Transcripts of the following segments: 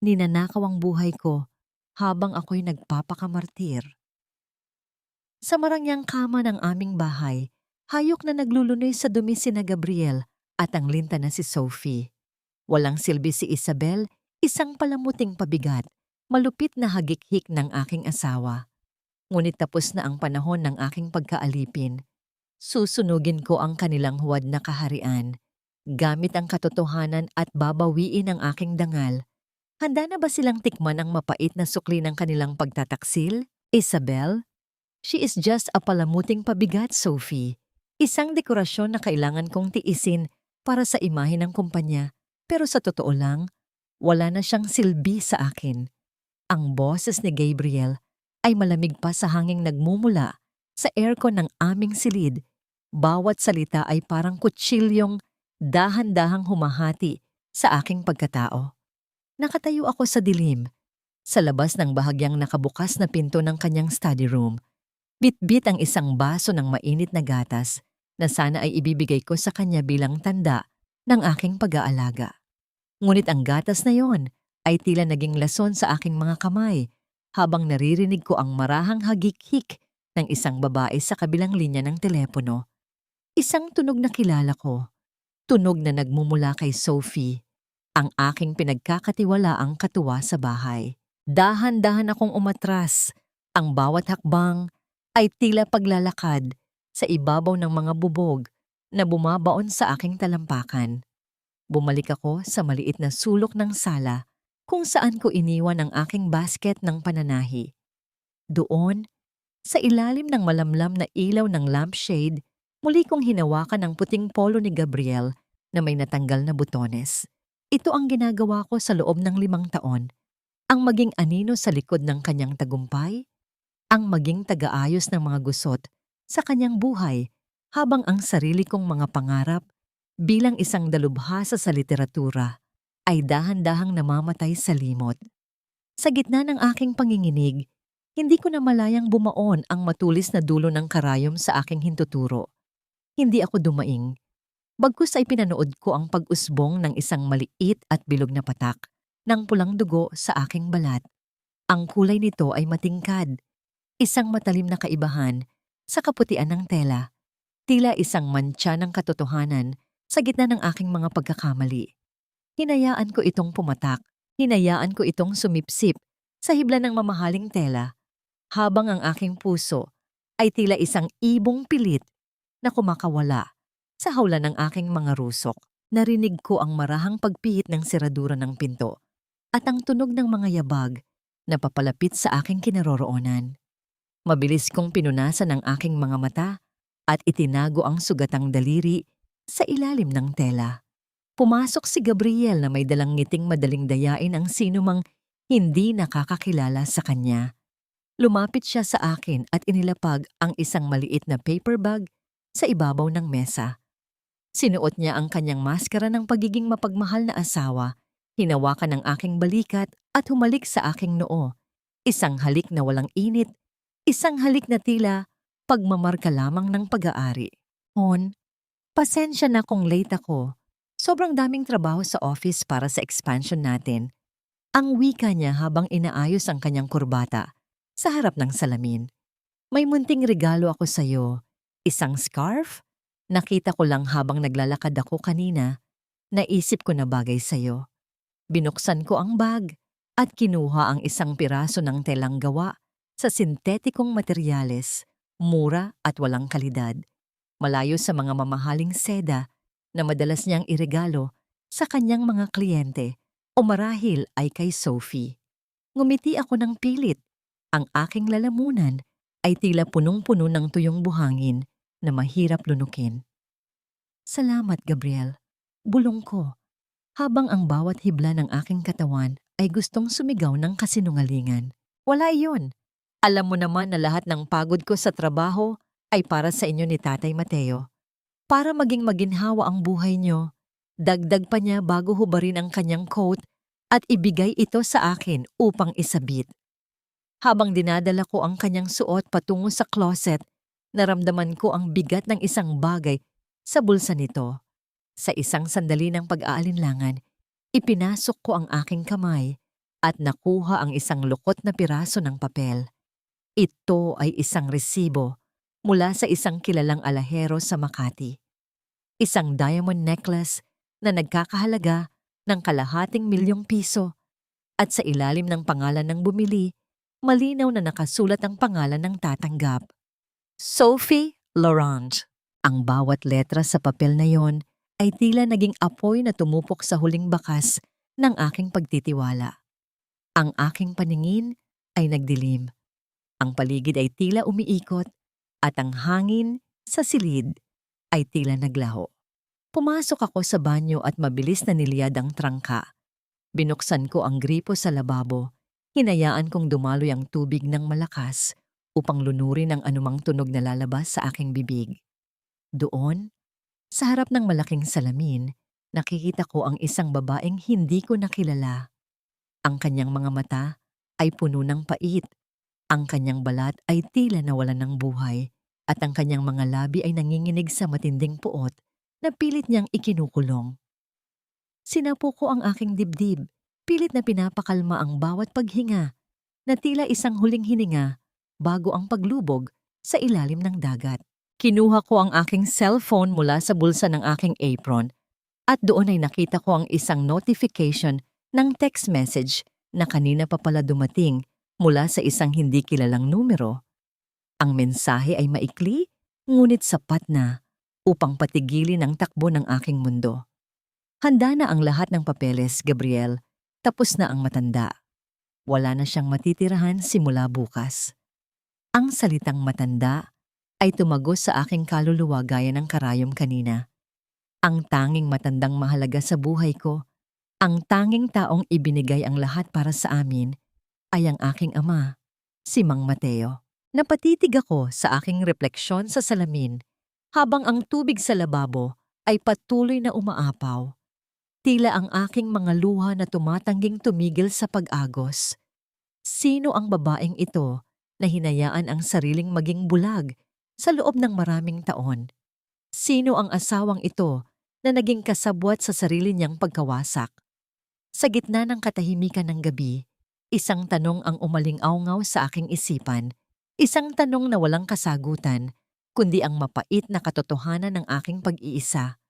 ninanakaw ang buhay ko habang ako'y nagpapakamartir. Sa marangyang kama ng aming bahay, hayok na naglulunoy sa dumi sina Gabriel at ang linta na si Sophie. Walang silbi si Isabel, isang palamuting pabigat, malupit na hagikhik ng aking asawa. Ngunit tapos na ang panahon ng aking pagkaalipin. Susunugin ko ang kanilang huwad na kaharian. Gamit ang katotohanan at babawiin ang aking dangal. Handa na ba silang tikman ang mapait na sukli ng kanilang pagtataksil? Isabel? She is just a palamuting pabigat, Sophie. Isang dekorasyon na kailangan kong tiisin para sa imahe ng kumpanya. Pero sa totoo lang, wala na siyang silbi sa akin. Ang boses ni Gabriel ay malamig pa sa hanging nagmumula sa aircon ng aming silid. Bawat salita ay parang kutsilyong dahan-dahang humahati sa aking pagkatao. Nakatayo ako sa dilim, sa labas ng bahagyang nakabukas na pinto ng kanyang study room. Bitbit ang isang baso ng mainit na gatas na sana ay ibibigay ko sa kanya bilang tanda ng aking pag-aalaga. Ngunit ang gatas na yon ay tila naging lason sa aking mga kamay habang naririnig ko ang marahang hagikhik ng isang babae sa kabilang linya ng telepono. Isang tunog na kilala ko. Tunog na nagmumula kay Sophie, ang aking pinagkakatiwalaang katuwa sa bahay. Dahan-dahan akong umatras. Ang bawat hakbang ay tila paglalakad sa ibabaw ng mga bubog na bumabaon sa aking talampakan. Bumalik ako sa maliit na sulok ng sala kung saan ko iniwan ang aking basket ng pananahi. Doon, sa ilalim ng malamlam na ilaw ng lampshade, muli kong hinawakan ang puting polo ni Gabriel na may natanggal na butones. Ito ang ginagawa ko sa loob ng 5 taon. Ang maging anino sa likod ng kanyang tagumpay, ang maging tagaayos ng mga gusot sa kanyang buhay habang ang sarili kong mga pangarap bilang isang dalubhasa sa literatura ay dahan-dahang namamatay sa limot. Sa gitna ng aking panginginig, hindi ko na malayang bumaon ang matulis na dulo ng karayom sa aking hintuturo. Hindi ako dumaing. Bagkus ay pinanood ko ang pag-usbong ng isang maliit at bilog na patak ng pulang dugo sa aking balat. Ang kulay nito ay matingkad, isang matalim na kaibahan sa kaputian ng tela, tila isang mantsa ng katotohanan sa gitna ng aking mga pagkakamali. Hinayaan ko itong pumatak, hinayaan ko itong sumipsip sa hibla ng mamahaling tela, habang ang aking puso ay tila isang ibong pilit na kumakawala sa hawla ng aking mga rusok. Narinig ko ang marahang pagpihit ng seradura ng pinto at ang tunog ng mga yabag na papalapit sa aking kinaroroonan. Mabilis kong pinunasan ang aking mga mata at itinago ang sugatang daliri sa ilalim ng tela. Pumasok si Gabriel na may dalang ngiting madaling dayain ang sinumang hindi nakakakilala sa kanya. Lumapit siya sa akin at inilapag ang isang maliit na paper bag sa ibabaw ng mesa. Sinuot niya ang kanyang maskara ng pagiging mapagmahal na asawa, hinawakan ang aking balikat at humalik sa aking noo. Isang halik na walang init, isang halik na tila pagmamarka lamang ng pag-aari. Hon, pasensya na kung late ako. Sobrang daming trabaho sa office para sa expansion natin. Ang wika niya habang inaayos ang kanyang kurbata sa harap ng salamin. May munting regalo ako sa'yo. Isang scarf? Nakita ko lang habang naglalakad ako kanina. Naisip ko na bagay sa'yo. Binuksan ko ang bag at kinuha ang isang piraso ng telang gawa sa sintetikong materyales, mura at walang kalidad. Malayo sa mga mamahaling seda na madalas niyang iregalo sa kanyang mga kliyente o marahil ay kay Sophie. Ngumiti ako ng pilit. Ang aking lalamunan ay tila punong-puno ng tuyong buhangin na mahirap lunukin. Salamat, Gabriel. Bulong ko, habang ang bawat hibla ng aking katawan ay gustong sumigaw ng kasinungalingan. Wala iyon. Alam mo naman na lahat ng pagod ko sa trabaho ay para sa inyo ni Tatay Mateo. Para maging maginhawa ang buhay niyo, dagdag pa niya bago hubarin ang kanyang coat at ibigay ito sa akin upang isabit. Habang dinadala ko ang kanyang suot patungo sa closet, naramdaman ko ang bigat ng isang bagay sa bulsa nito. Sa isang sandali ng pag-aalinlangan, ipinasok ko ang aking kamay at nakuha ang isang lukot na piraso ng papel. Ito ay isang resibo mula sa isang kilalang alahero sa Makati. Isang diamond necklace na nagkakahalaga ng ₱250,000 at sa ilalim ng pangalan ng bumili, malinaw na nakasulat ang pangalan ng tatanggap. Sophie Laurent. Ang bawat letra sa papel na yon ay tila naging apoy na tumupok sa huling bakas ng aking pagtitiwala. Ang aking paningin ay nagdilim. Ang paligid ay tila umiikot at ang hangin sa silid ay tila naglaho. Pumasok ako sa banyo at mabilis na niliyad ang trangka. Binuksan ko ang gripo sa lababo. Hinayaan kong dumaloy ang tubig ng malakas upang lunurin ang anumang tunog na lalabas sa aking bibig. Doon, sa harap ng malaking salamin, nakikita ko ang isang babaeng hindi ko nakilala. Ang kanyang mga mata ay puno ng pait. Ang kanyang balat ay tila nawalan ng buhay at ang kanyang mga labi ay nanginginig sa matinding puot na pilit niyang ikinukulong. Sinapo ko ang aking dibdib, pilit na pinapakalma ang bawat paghinga, na tila isang huling hininga bago ang paglubog sa ilalim ng dagat. Kinuha ko ang aking cellphone mula sa bulsa ng aking apron at doon ay nakita ko ang isang notification ng text message na kanina pa pala dumating mula sa isang hindi kilalang numero. Ang mensahe ay maikli, ngunit sapat na upang patigilin ang takbo ng aking mundo. Handa na ang lahat ng papeles, Gabriel. Tapos na ang matanda. Wala na siyang matitirahan simula bukas. Ang salitang matanda ay tumagos sa aking kaluluwa gaya ng karayom kanina. Ang tanging matandang mahalaga sa buhay ko, ang tanging taong ibinigay ang lahat para sa amin, ay ang aking ama, si Mang Mateo. Napatitig ako sa aking refleksyon sa salamin habang ang tubig sa lababo ay patuloy na umaapaw. Tila ang aking mga luha na tumatangging tumigil sa pag-agos. Sino ang babaeng ito na hinayaan ang sariling maging bulag sa loob ng maraming taon? Sino ang asawang ito na naging kasabwat sa sarili niyang pagkawasak? Sa gitna ng katahimikan ng gabi, isang tanong ang umaling-awngaw sa aking isipan. Isang tanong na walang kasagutan, kundi ang mapait na katotohanan ng aking pag-iisa.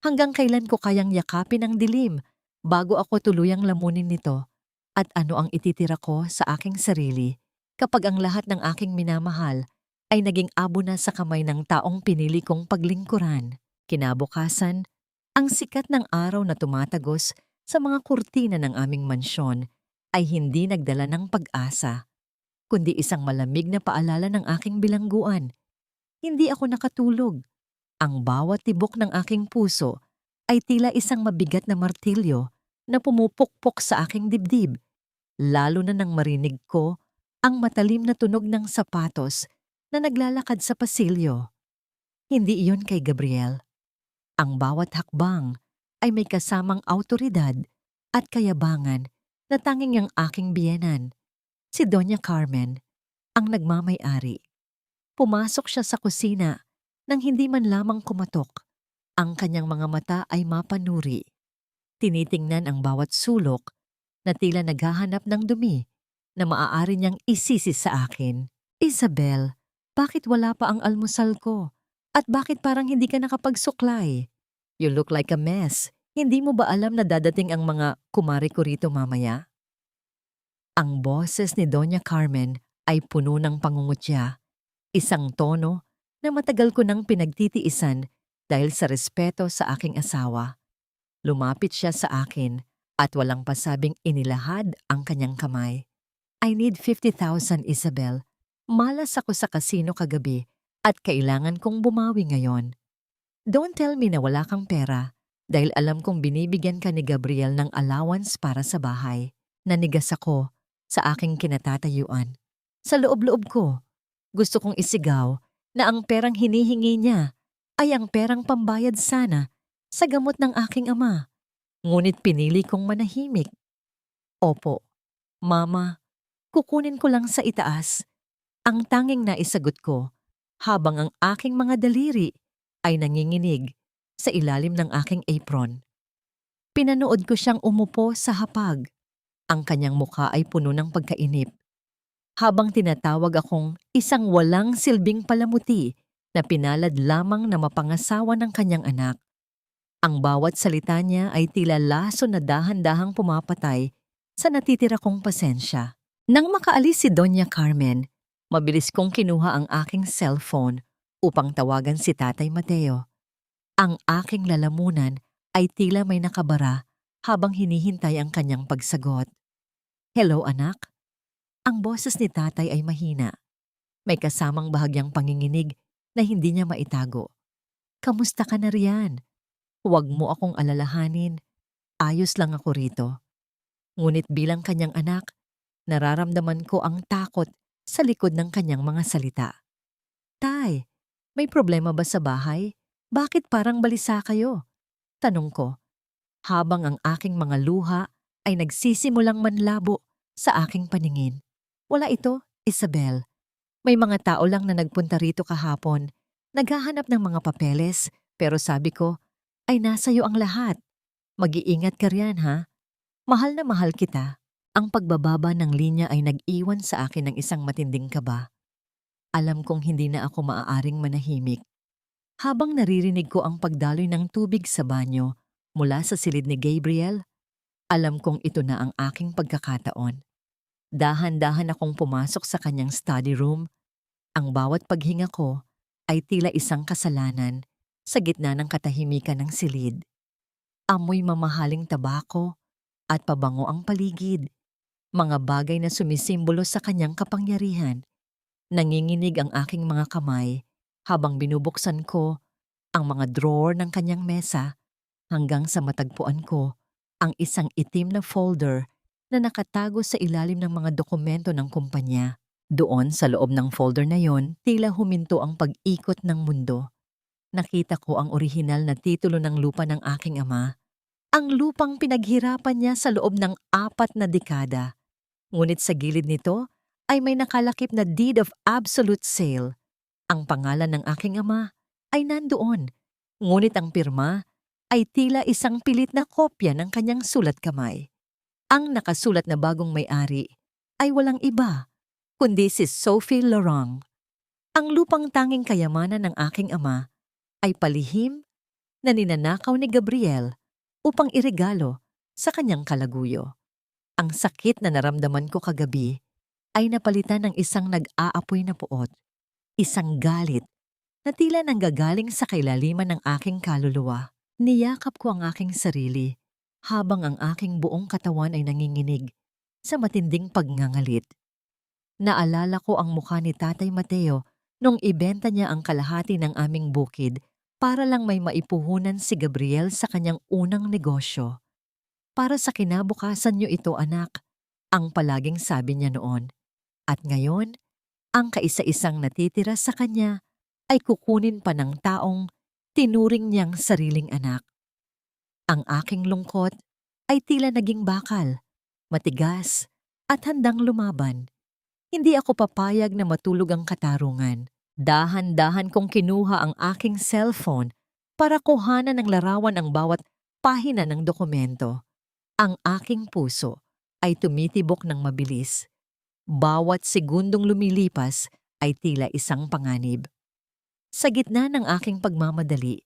Hanggang kailan ko kayang yakapin ang dilim bago ako tuluyang lamunin nito? At ano ang ititira ko sa aking sarili kapag ang lahat ng aking minamahal ay naging abo na sa kamay ng taong pinili kong paglingkuran? Kinabukasan, ang sikat ng araw na tumatagos sa mga kurtina ng aming mansyon ay hindi nagdala ng pag-asa, kundi isang malamig na paalala ng aking bilangguan. Hindi ako nakatulog. Ang bawat tibok ng aking puso ay tila isang mabigat na martilyo na pumupukpok sa aking dibdib, lalo na nang marinig ko ang matalim na tunog ng sapatos na naglalakad sa pasilyo. Hindi iyon kay Gabriel. Ang bawat hakbang ay may kasamang awtoridad at kayabangan na tanging ang aking biyenan, si Doña Carmen, ang nagmamay-ari. Pumasok siya sa kusina nang hindi man lamang kumatok. Ang kanyang mga mata ay mapanuri. Tinitingnan ang bawat sulok na tila naghahanap ng dumi na maaari niyang isisi sa akin. Isabel, bakit wala pa ang almusal ko? At bakit parang hindi ka nakapagsuklay? You look like a mess. Hindi mo ba alam na dadating ang mga kumari ko rito mamaya? Ang boses ni Doña Carmen ay puno ng pangungutya. Isang tono na matagal ko nang pinagtitiisan dahil sa respeto sa aking asawa. Lumapit siya sa akin at walang pasabing inilahad ang kanyang kamay. I need 50,000, Isabel. Malas ako sa kasino kagabi at kailangan kong bumawi ngayon. Don't tell me na wala kang pera dahil alam kong binibigyan ka ni Gabriel ng allowance para sa bahay. Nanigas ako sa aking kinatatayuan. Sa loob-loob ko, gusto kong isigaw na ang perang hinihingi niya ay ang perang pambayad sana sa gamot ng aking ama. Ngunit pinili kong manahimik. Opo, Mama, kukunin ko lang sa itaas. Ang tanging naisagot ko habang ang aking mga daliri ay nanginginig sa ilalim ng aking apron. Pinanood ko siyang umupo sa hapag. Ang kanyang mukha ay puno ng pagkainip, habang tinatawag akong isang walang silbing palamuti na pinalad lamang na mapangasawa ng kanyang anak. Ang bawat salita niya ay tila laso na dahan-dahang pumapatay sa natitira kong pasensya. Nang makaalis si Doña Carmen, mabilis kong kinuha ang aking cellphone upang tawagan si Tatay Mateo. Ang aking lalamunan ay tila may nakabara habang hinihintay ang kanyang pagsagot. "Hello, anak?" Ang boses ni tatay ay mahina. May kasamang bahagyang panginginig na hindi niya maitago. "Kamusta ka na riyan? Huwag mo akong alalahanin. Ayos lang ako rito." Ngunit bilang kanyang anak, nararamdaman ko ang takot sa likod ng kanyang mga salita. "Tay, may problema ba sa bahay? Bakit parang balisa kayo?" Tanong ko, habang ang aking mga luha ay nagsisimulang manlabo sa aking paningin. "Wala ito, Isabel. May mga tao lang na nagpunta rito kahapon. Naghahanap ng mga papeles, pero sabi ko, ay nasa iyo ang lahat. Mag-iingat ka riyan, ha? Mahal na mahal kita." Ang pagbababa ng linya ay nag-iwan sa akin ng isang matinding kaba. Alam kong hindi na ako maaaring manahimik. Habang naririnig ko ang pagdaloy ng tubig sa banyo mula sa silid ni Gabriel, alam kong ito na ang aking pagkakataon. Dahan-dahan akong pumasok sa kanyang study room. Ang bawat paghinga ko ay tila isang kasalanan sa gitna ng katahimikan ng silid. Amoy mamahaling tabako at pabango ang paligid. Mga bagay na sumisimbolo sa kanyang kapangyarihan. Nanginginig ang aking mga kamay habang binubuksan ko ang mga drawer ng kanyang mesa hanggang sa matagpuan ko ang isang itim na folder na nakatago sa ilalim ng mga dokumento ng kumpanya. Doon sa loob ng folder na yon, tila huminto ang pag-ikot ng mundo. Nakita ko ang orihinal na titulo ng lupa ng aking ama, ang lupang pinaghirapan niya sa loob ng 4 na dekada. Ngunit sa gilid nito ay may nakalakip na deed of absolute sale. Ang pangalan ng aking ama ay nandoon, ngunit ang pirma ay tila isang pilit na kopya ng kanyang sulat kamay. Ang nakasulat na bagong may-ari ay walang iba, kundi si Sophie Lorang. Ang lupang tanging kayamanan ng aking ama ay palihim na ninanakaw ni Gabriel upang iregalo sa kanyang kalaguyo. Ang sakit na naramdaman ko kagabi ay napalitan ng isang nag-aapoy na puot, isang galit na tila nanggagaling sa kailaliman ng aking kaluluwa. Niyakap ko ang aking sarili habang ang aking buong katawan ay nanginginig sa matinding pagngangalit. Naalala ko ang mukha ni Tatay Mateo nung ibenta niya ang kalahati ng aming bukid para lang may maipuhunan si Gabriel sa kanyang unang negosyo. "Para sa kinabukasan niyo ito, anak," ang palaging sabi niya noon. At ngayon, ang kaisa-isang natitira sa kanya ay kukunin pa ng taong tinuring niyang sariling anak. Ang aking lungkot ay tila naging bakal, matigas at handang lumaban. Hindi ako papayag na matulog ang katarungan. Dahan-dahan kong kinuha ang aking cellphone para kuhanan ng larawan ang bawat pahina ng dokumento. Ang aking puso ay tumitibok ng mabilis. Bawat segundong lumilipas ay tila isang panganib. Sa gitna ng aking pagmamadali,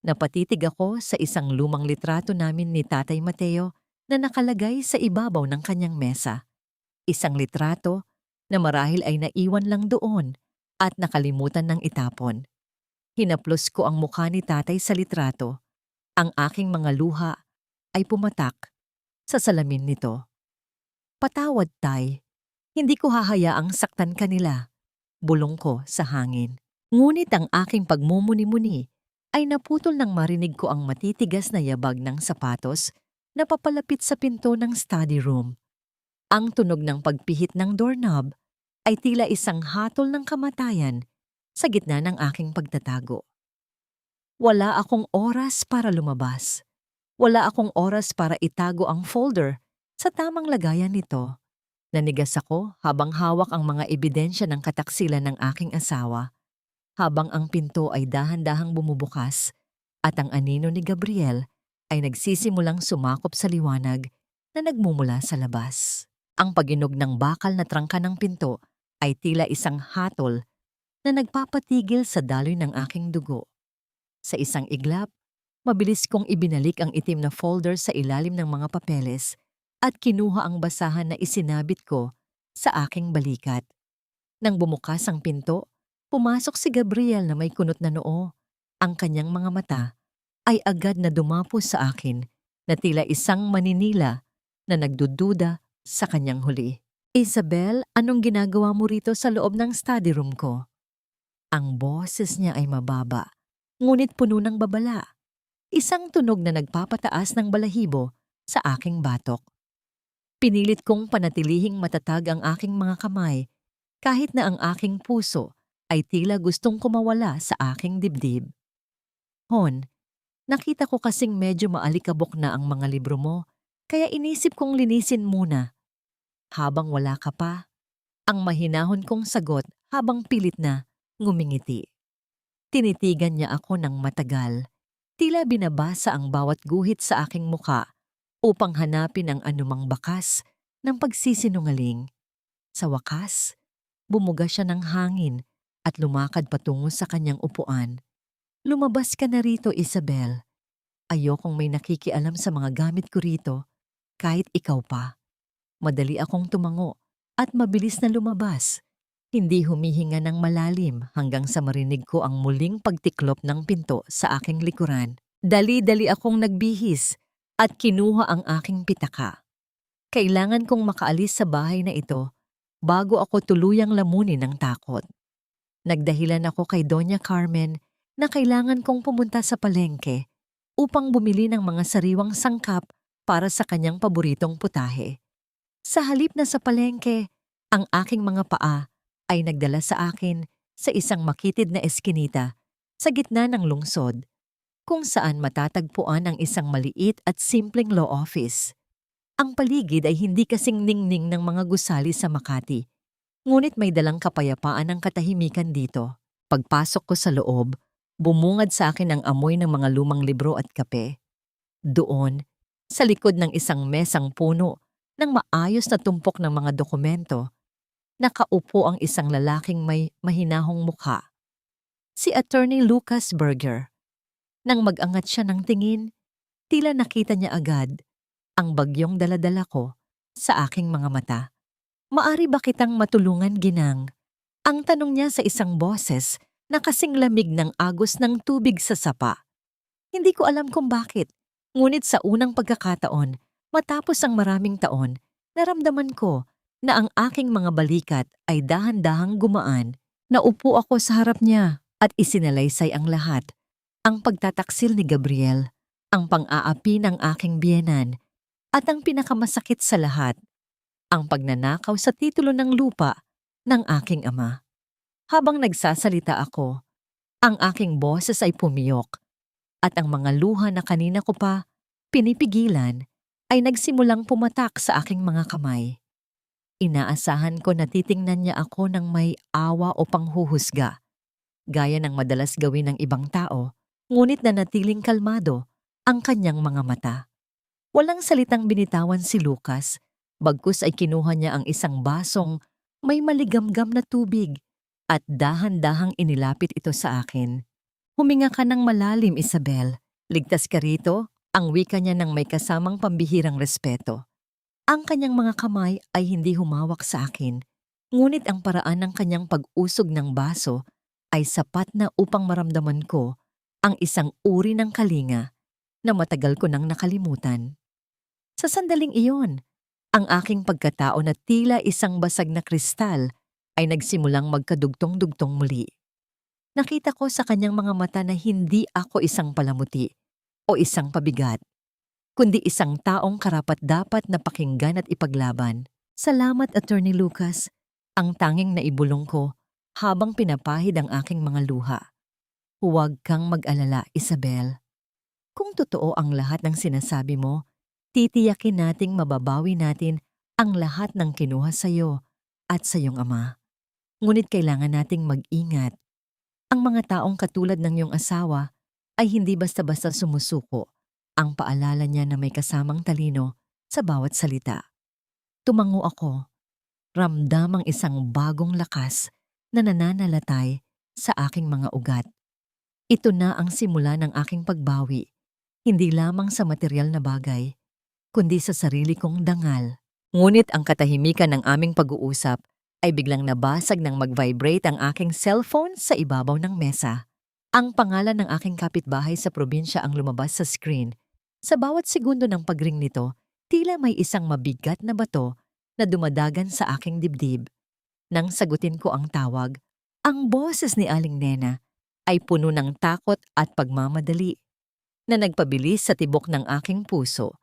napatitig ako sa isang lumang litrato namin ni Tatay Mateo na nakalagay sa ibabaw ng kanyang mesa. Isang litrato na marahil ay naiwan lang doon at nakalimutan ng itapon. Hinaplos ko ang mukha ni Tatay sa litrato. Ang aking mga luha ay pumatak sa salamin nito. "Patawad, Tay. Hindi ko hahayaang saktan kanila." Bulong ko sa hangin. Ngunit ang aking pagmumuni-muni ay naputol nang marinig ko ang matitigas na yabag ng sapatos na papalapit sa pinto ng study room. Ang tunog ng pagpihit ng doorknob ay tila isang hatol ng kamatayan sa gitna ng aking pagtatago. Wala akong oras para lumabas. Wala akong oras para itago ang folder sa tamang lagayan nito. Nanigas ako habang hawak ang mga ebidensya ng kataksilan ng aking asawa, habang ang pinto ay dahan-dahang bumubukas at ang anino ni Gabriel ay nagsisimulang sumakop sa liwanag na nagmumula sa labas. Ang paginog ng bakal na trangka ng pinto ay tila isang hatol na nagpapatigil sa daloy ng aking dugo. Sa isang iglap, mabilis kong ibinalik ang itim na folder sa ilalim ng mga papeles at kinuha ang basahan na isinabit ko sa aking balikat. Nang bumukas ang pinto, pumasok si Gabriel na may kunot na noo. Ang kanyang mga mata ay agad na dumapo sa akin na tila isang maninila na nagdududa sa kanyang huli. Isabel, anong ginagawa mo rito sa loob ng study room ko? Ang boses niya ay mababa, ngunit puno ng babala. Isang tunog na nagpapataas ng balahibo sa aking batok. Pinilit kong panatilihing matatag ang aking mga kamay kahit na ang aking puso ay tila gustong kumawala sa aking dibdib. Hon, nakita ko kasing medyo maalikabok na ang mga libro mo, kaya inisip kong linisin muna. Habang wala ka pa, ang mahinahon kong sagot habang pilit na ngumingiti. Tinitigan niya ako ng matagal, tila binabasa ang bawat guhit sa aking muka upang hanapin ang anumang bakas ng pagsisinungaling. Sa wakas, bumuga siya ng hangin at lumakad patungo sa kanyang upuan. Lumabas ka na rito, Isabel. Ayokong may nakikialam sa mga gamit ko rito, kahit ikaw pa. Madali akong tumango at mabilis na lumabas. Hindi humihinga ng malalim hanggang sa marinig ko ang muling pagtiklop ng pinto sa aking likuran. Dali-dali akong nagbihis at kinuha ang aking pitaka. Kailangan kong makaalis sa bahay na ito bago ako tuluyang lamunin ng takot. Nagdahilan ako kay Doña Carmen na kailangan kong pumunta sa palengke upang bumili ng mga sariwang sangkap para sa kanyang paboritong putahe. Sa halip na sa palengke, ang aking mga paa ay nagdala sa akin sa isang makitid na eskinita sa gitna ng lungsod, kung saan matatagpuan ang isang maliit at simpleng law office. Ang paligid ay hindi kasing ningning ng mga gusali sa Makati, ngunit may dalang kapayapaan ang katahimikan dito. Pagpasok ko sa loob, bumungad sa akin ang amoy ng mga lumang libro at kape. Doon, sa likod ng isang mesang puno ng maayos na tumpok ng mga dokumento, nakaupo ang isang lalaking may mahinahong mukha. Si Attorney Lucas Berger. Nang mag-angat siya ng tingin, tila nakita niya agad ang bagyong daladala ko sa aking mga mata. Maari ba kitang matulungan, Ginang? Ang tanong niya sa isang boses na kasing lamig ng agos ng tubig sa sapa. Hindi ko alam kung bakit, ngunit sa unang pagkakataon, matapos ang maraming taon, naramdaman ko na ang aking mga balikat ay dahan-dahang gumaan. Naupo ako sa harap niya at isinalaysay ang lahat. Ang pagtataksil ni Gabriel, ang pang-aapi ng aking biyenan, at ang pinakamasakit sa lahat, ang pagnanakaw sa titulo ng lupa ng aking ama. Habang nagsasalita ako, ang aking boses ay pumiyok at ang mga luha na kanina ko pa pinipigilan ay nagsimulang pumatak sa aking mga kamay. Inaasahan ko na titingnan niya ako ng may awa o panghuhusga, gaya ng madalas gawin ng ibang tao, ngunit nanatiling kalmado ang kanyang mga mata. Walang salitang binitawan si Lucas, bagkus ay kinuha niya ang isang basong may maligamgam na tubig at dahan-dahang inilapit ito sa akin. Huminga ka ng malalim, Isabel. Ligtas ka rito, ang wika niya ng may kasamang pambihirang respeto. Ang kanyang mga kamay ay hindi humawak sa akin, ngunit ang paraan ng kanyang pag-usog ng baso ay sapat na upang maramdaman ko ang isang uri ng kalinga na matagal ko nang nakalimutan. Sa sandaling iyon, ang aking pagkatao na tila isang basag na kristal ay nagsimulang magkadugtong-dugtong muli. Nakita ko sa kanyang mga mata na hindi ako isang palamuti o isang pabigat, kundi isang taong karapat-dapat na pakinggan at ipaglaban. Salamat, Attorney Lucas, ang tanging naibulong ko habang pinapahid ang aking mga luha. Huwag kang mag-alala, Isabel. Kung totoo ang lahat ng sinasabi mo, titiyakin nating mababawi natin ang lahat ng kinuha sa iyo at sa iyong ama. Ngunit kailangan nating mag-ingat. Ang mga taong katulad ng iyong asawa ay hindi basta-basta sumusuko. Ang paalala niya na may kasamang talino sa bawat salita. Tumango ako, ramdam ang isang bagong lakas na nananalatay sa aking mga ugat. Ito na ang simula ng aking pagbawi, hindi lamang sa material na bagay, kundi sa sarili kong dangal. Ngunit ang katahimikan ng aming pag-uusap ay biglang nabasag nang mag-vibrate ang aking cellphone sa ibabaw ng mesa. Ang pangalan ng aking kapitbahay sa probinsya ang lumabas sa screen. Sa bawat segundo ng pagring nito, tila may isang mabigat na bato na dumadagan sa aking dibdib. Nang sagutin ko ang tawag, ang boses ni Aling Nena ay puno ng takot at pagmamadali na nagpabilis sa tibok ng aking puso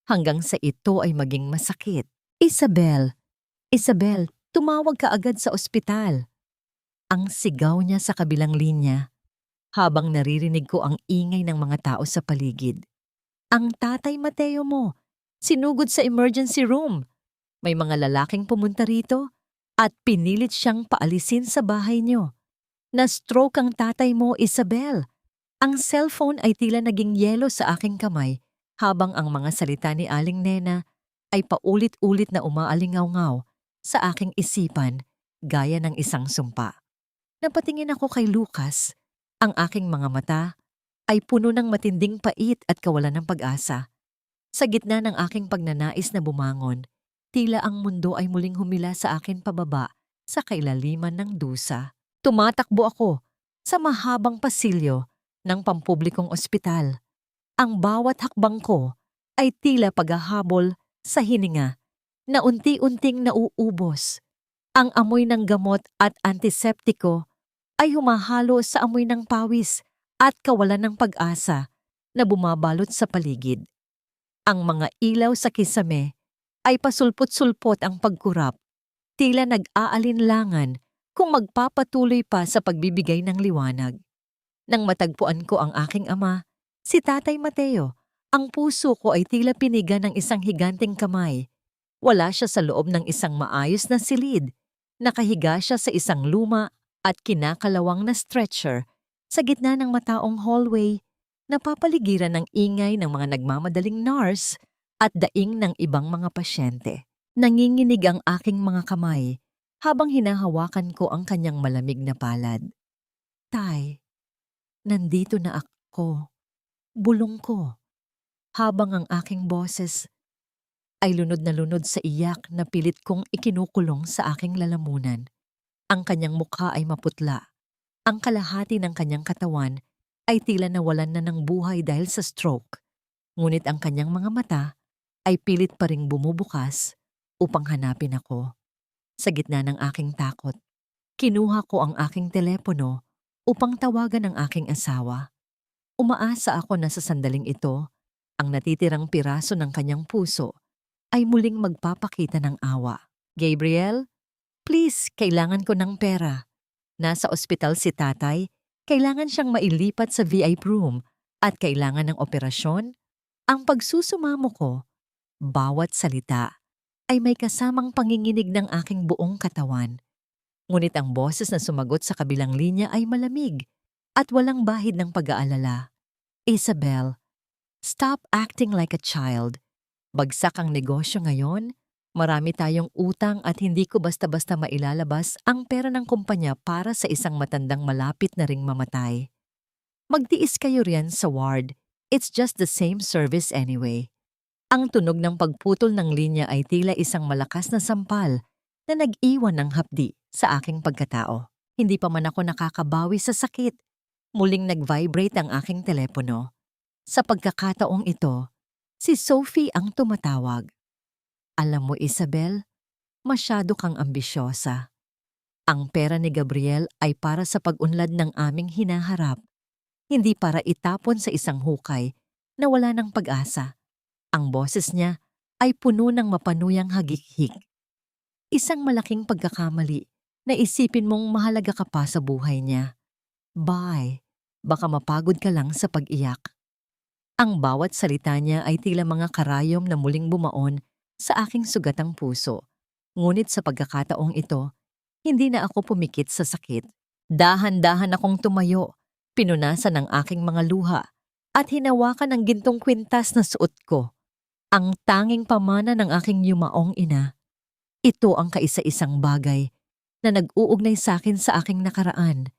hanggang sa ito ay maging masakit. Isabel! Isabel, tumawag ka agad sa ospital. Ang sigaw niya sa kabilang linya habang naririnig ko ang ingay ng mga tao sa paligid. Ang tatay Mateo mo, sinugod sa emergency room. May mga lalaking pumunta rito at pinilit siyang paalisin sa bahay niyo. Na-stroke ang tatay mo, Isabel. Ang cellphone ay tila naging yelo sa aking kamay habang ang mga salita ni Aling Nena ay paulit-ulit na umaalingaw-ngaw sa aking isipan gaya ng isang sumpa. Napatingin ako kay Lucas. Ang aking mga mata ay puno ng matinding pait at kawalan ng pag-asa. Sa gitna ng aking pagnanais na bumangon, tila ang mundo ay muling humila sa akin pababa sa kailaliman ng dusa. Tumatakbo ako sa mahabang pasilyo ng pampublikong ospital. Ang bawat hakbang ko ay tila paghahabol sa hininga na unti-unting nauubos. Ang amoy ng gamot at antiseptiko ay humahalo sa amoy ng pawis at kawalan ng pag-asa na bumabalot sa paligid. Ang mga ilaw sa kisame ay pasulpot-sulpot ang pagkurap, tila nag-aalinlangan kung magpapatuloy pa sa pagbibigay ng liwanag. Nang matagpuan ko ang aking ama, si Tatay Mateo, ang puso ko ay tila piniga ng isang higanting kamay. Wala siya sa loob ng isang maayos na silid. Nakahiga siya sa isang luma at kinakalawang na stretcher sa gitna ng mataong hallway, napapaligiran ng ingay ng mga nagmamadaling nurse at daing ng ibang mga pasyente. Nanginginig ang aking mga kamay habang hinahawakan ko ang kanyang malamig na palad. Tay, nandito na ako. Bulong ko. Habang ang aking boses ay lunod na lunod sa iyak na pilit kong ikinukulong sa aking lalamunan. Ang kanyang mukha ay maputla. Ang kalahati ng kanyang katawan ay tila nawalan na ng buhay dahil sa stroke. Ngunit ang kanyang mga mata ay pilit pa ring bumubukas upang hanapin ako. Sa gitna ng aking takot, kinuha ko ang aking telepono upang tawagan ang aking asawa. Umaasa ako na sa sandaling ito, ang natitirang piraso ng kanyang puso ay muling magpapakita ng awa. Gabriel, please, kailangan ko ng pera. Nasa ospital si tatay, kailangan siyang mailipat sa VIP room at kailangan ng operasyon. Ang pagsusumamo ko, bawat salita, ay may kasamang panginginig ng aking buong katawan. Ngunit ang boses na sumagot sa kabilang linya ay malamig at walang bahid ng pag-aalala. Isabel, stop acting like a child. Bagsak ang negosyo ngayon. Marami tayong utang at hindi ko basta-basta mailalabas ang pera ng kumpanya para sa isang matandang malapit na ring mamatay. Magtiis kayo riyan sa ward. It's just the same service anyway. Ang tunog ng pagputol ng linya ay tila isang malakas na sampal na nag-iwan ng hapdi sa aking pagkatao. Hindi pa man ako nakakabawi sa sakit. Muling nag-vibrate ang aking telepono. Sa pagkakataong ito, si Sophie ang tumatawag. Alam mo, Isabel, masyado kang ambisyosa. Ang pera ni Gabriel ay para sa pag-unlad ng aming hinaharap, hindi para itapon sa isang hukay na wala ng pag-asa. Ang boses niya ay puno ng mapanuyang hagik-hik. Isang malaking pagkakamali na isipin mong mahalaga ka pa sa buhay niya. Bye, baka mapagod ka lang sa pag-iyak. Ang bawat salita niya ay tila mga karayom na muling bumaon sa aking sugatang puso. Ngunit sa pagkakataong ito, hindi na ako pumikit sa sakit. Dahan-dahan akong tumayo, pinunasan ang aking mga luha, at hinawakan ang gintong kwintas na suot ko. Ang tanging pamana ng aking yumaong ina. Ito ang kaisa-isang bagay na nag-uugnay sa akin sa aking nakaraan.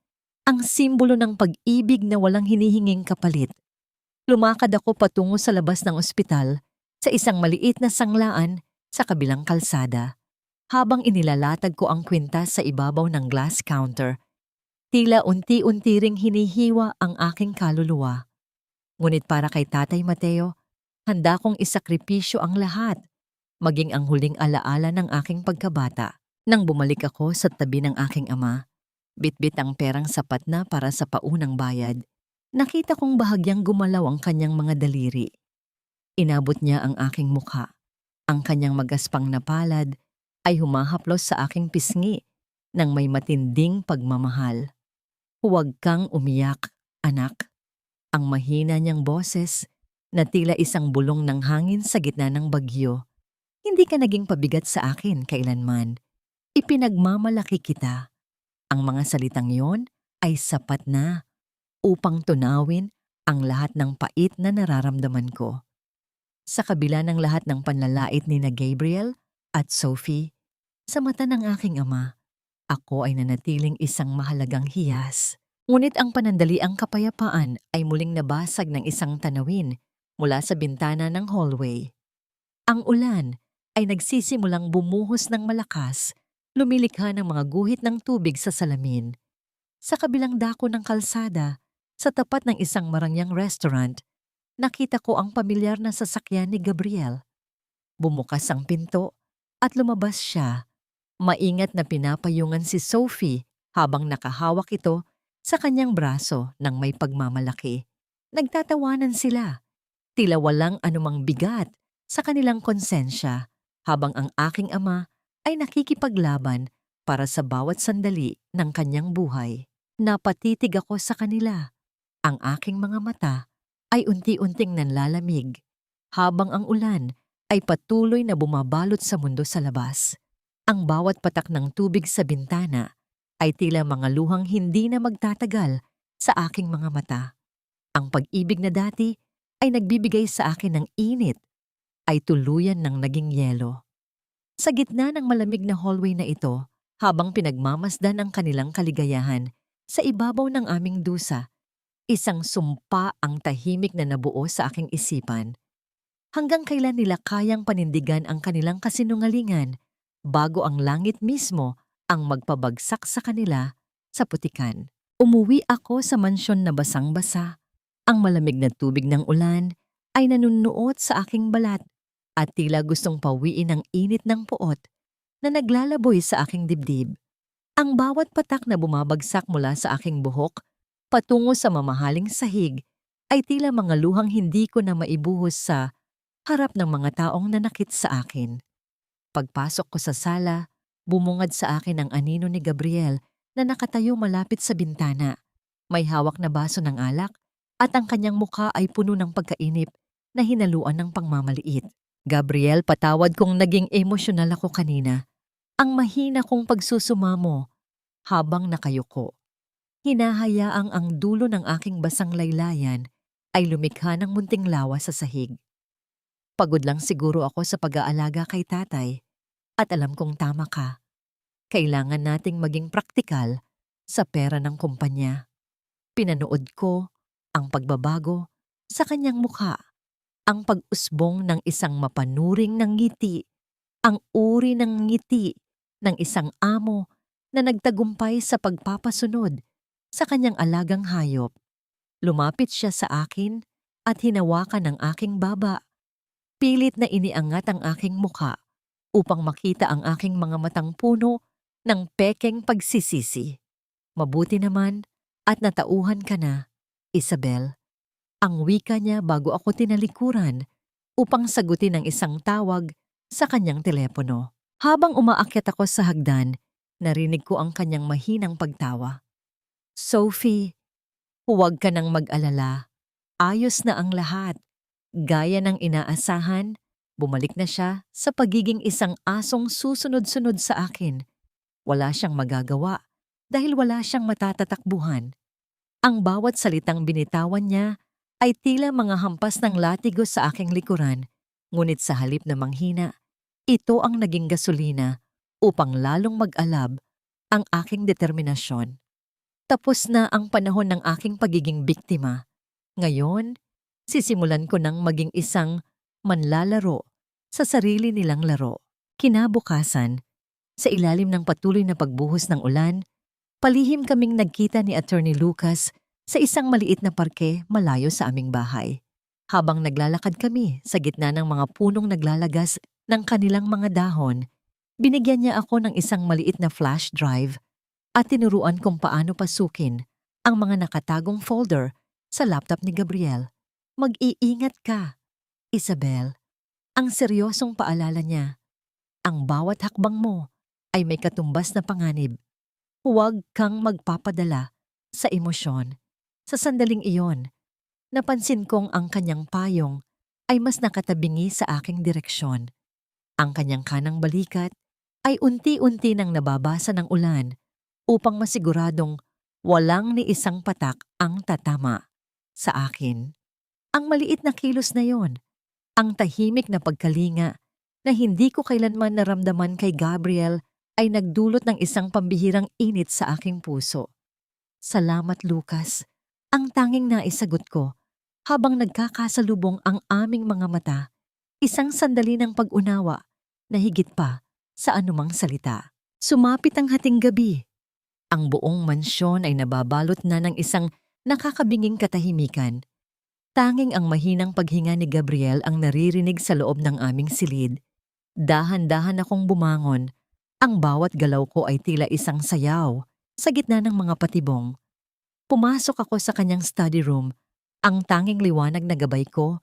Ang simbolo ng pag-ibig na walang hinihinging kapalit. Lumakad ako patungo sa labas ng ospital sa isang maliit na sanglaan sa kabilang kalsada. Habang inilalatag ko ang kwintas sa ibabaw ng glass counter, tila unti-unti ring hinihiwa ang aking kaluluwa. Ngunit para kay Tatay Mateo, handa kong isakripisyo ang lahat, maging ang huling alaala ng aking pagkabata. Nang bumalik ako sa tabi ng aking ama, bitbit ang perang sapat na para sa paunang bayad. Nakita kong bahagyang gumalaw ang kanyang mga daliri. Inabot niya ang aking mukha. Ang kanyang magaspang na palad ay humahaplos sa aking pisngi ng may matinding pagmamahal. Huwag kang umiyak, anak. Ang mahina niyang boses na tila isang bulong ng hangin sa gitna ng bagyo. Hindi ka naging pabigat sa akin kailanman. Ipinagmamalaki kita. Ang mga salitang yon ay sapat na upang tunawin ang lahat ng pait na nararamdaman ko. Sa kabila ng lahat ng panlalait ni na Gabriel at Sophie, sa mata ng aking ama, ako ay nanatiling isang mahalagang hiyas. Ngunit ang panandaliang kapayapaan ay muling nabasag ng isang tanawin mula sa bintana ng hallway. Ang ulan ay nagsisimulang bumuhos ng malakas, lumilikha ng mga guhit ng tubig sa salamin. Sa kabilang dako ng kalsada, sa tapat ng isang marangyang restaurant, nakita ko ang pamilyar na sasakyan ni Gabriel. Bumukas ang pinto at lumabas siya. Maingat na pinapayungan si Sophie habang nakahawak ito sa kanyang braso ng may pagmamalaki. Nagtatawanan sila, tila walang anumang bigat sa kanilang konsensya, habang ang aking ama ay nakikipaglaban para sa bawat sandali ng kanyang buhay. Napatitig ako sa kanila. Ang aking mga mata ay unti-unting nanlalamig, habang ang ulan ay patuloy na bumabalot sa mundo sa labas. Ang bawat patak ng tubig sa bintana ay tila mga luhang hindi na magtatagal sa aking mga mata. Ang pag-ibig na dati ay nagbibigay sa akin ng init ay tuluyan ng naging yelo. Sa gitna ng malamig na hallway na ito, habang pinagmamasdan ang kanilang kaligayahan sa ibabaw ng aming dusa, isang sumpa ang tahimik na nabuo sa aking isipan. Hanggang kailan nila kayang panindigan ang kanilang kasinungalingan bago ang langit mismo ang magpabagsak sa kanila sa putikan. Umuwi ako sa mansyon na basang-basa. Ang malamig na tubig ng ulan ay nanunuot sa aking balat at tila gustong pawiin ang init ng puot na naglalaboy sa aking dibdib. Ang bawat patak na bumabagsak mula sa aking buhok patungo sa mamahaling sahig ay tila mga luhang hindi ko na maibuhos sa harap ng mga taong nanakit sa akin. Pagpasok ko sa sala, bumungad sa akin ang anino ni Gabriel na nakatayo malapit sa bintana. May hawak na baso ng alak at ang kanyang mukha ay puno ng pagkainip na hinaluan ng pangmamaliit. Gabriel, patawad kung naging emosyonal ako kanina. Ang mahina kong pagsusumamo habang nakayuko. Hinahayaang ang dulo ng aking basang laylayan ay lumikha ng munting lawa sa sahig. Pagod lang siguro ako sa pag-aalaga kay tatay at alam kong tama ka. Kailangan nating maging praktikal sa pera ng kumpanya. Pinanood ko ang pagbabago sa kanyang mukha, ang pag-usbong ng isang mapanuring ng ngiti, ang uri ng ngiti ng isang amo na nagtagumpay sa pagpapasunod sa kanyang alagang hayop. Lumapit siya sa akin at hinawakan ang aking baba. Pilit na iniangat ang aking mukha upang makita ang aking mga matang puno ng pekeng pagsisisi. Mabuti naman at natauhan ka na, Isabel. Ang wika niya bago ako tinalikuran upang sagutin ang isang tawag sa kanyang telepono. Habang umaakyat ako sa hagdan, narinig ko ang kanyang mahinang pagtawa. Sophie, huwag ka nang mag-alala. Ayos na ang lahat. Gaya ng inaasahan, bumalik na siya sa pagiging isang asong susunod-sunod sa akin. Wala siyang magagawa dahil wala siyang matatatakbuhan. Ang bawat salitang binitawan niya ay tila mga hampas ng latigo sa aking likuran Ngunit sa halip na manghina, ito ang naging gasolina upang lalong mag-alab ang aking determinasyon. Tapos na ang panahon ng aking pagiging biktima. Ngayon, sisimulan ko nang maging isang manlalaro sa sarili nilang laro. Kinabukasan, sa ilalim ng patuloy na pagbuhos ng ulan, palihim kaming nagkita ni Attorney Lucas sa isang maliit na parke malayo sa aming bahay. Habang naglalakad kami sa gitna ng mga punong naglalagas ng kanilang mga dahon, binigyan niya ako ng isang maliit na flash drive at tinuruan kung paano pasukin ang mga nakatagong folder sa laptop ni Gabriel. Mag-iingat ka, Isabel. Ang seryosong paalala niya. Ang bawat hakbang mo ay may katumbas na panganib. Huwag kang magpapadala sa emosyon. Sa sandaling iyon, napansin kong ang kanyang payong ay mas nakatabingi sa aking direksyon. Ang kanyang kanang balikat ay unti-unti nang nababasa ng ulan upang masiguradong walang ni isang patak ang tatama sa akin. Ang maliit na kilos na yon, ang tahimik na pagkalinga na hindi ko kailanman naramdaman kay Gabriel ay nagdulot ng isang pambihirang init sa aking puso. Salamat, Lucas. Ang tanging naisagot ko habang nagkakasalubong ang aming mga mata, isang sandali ng pag-unawa na higit pa sa anumang salita. Sumapit ang hating gabi. Ang buong mansyon ay nababalot na ng isang nakakabinging katahimikan. Tanging ang mahinang paghinga ni Gabriel ang naririnig sa loob ng aming silid. Dahan-dahan akong bumangon. Ang bawat galaw ko ay tila isang sayaw sa gitna ng mga patibong. Pumasok ako sa kanyang study room. Ang tanging liwanag na gabay ko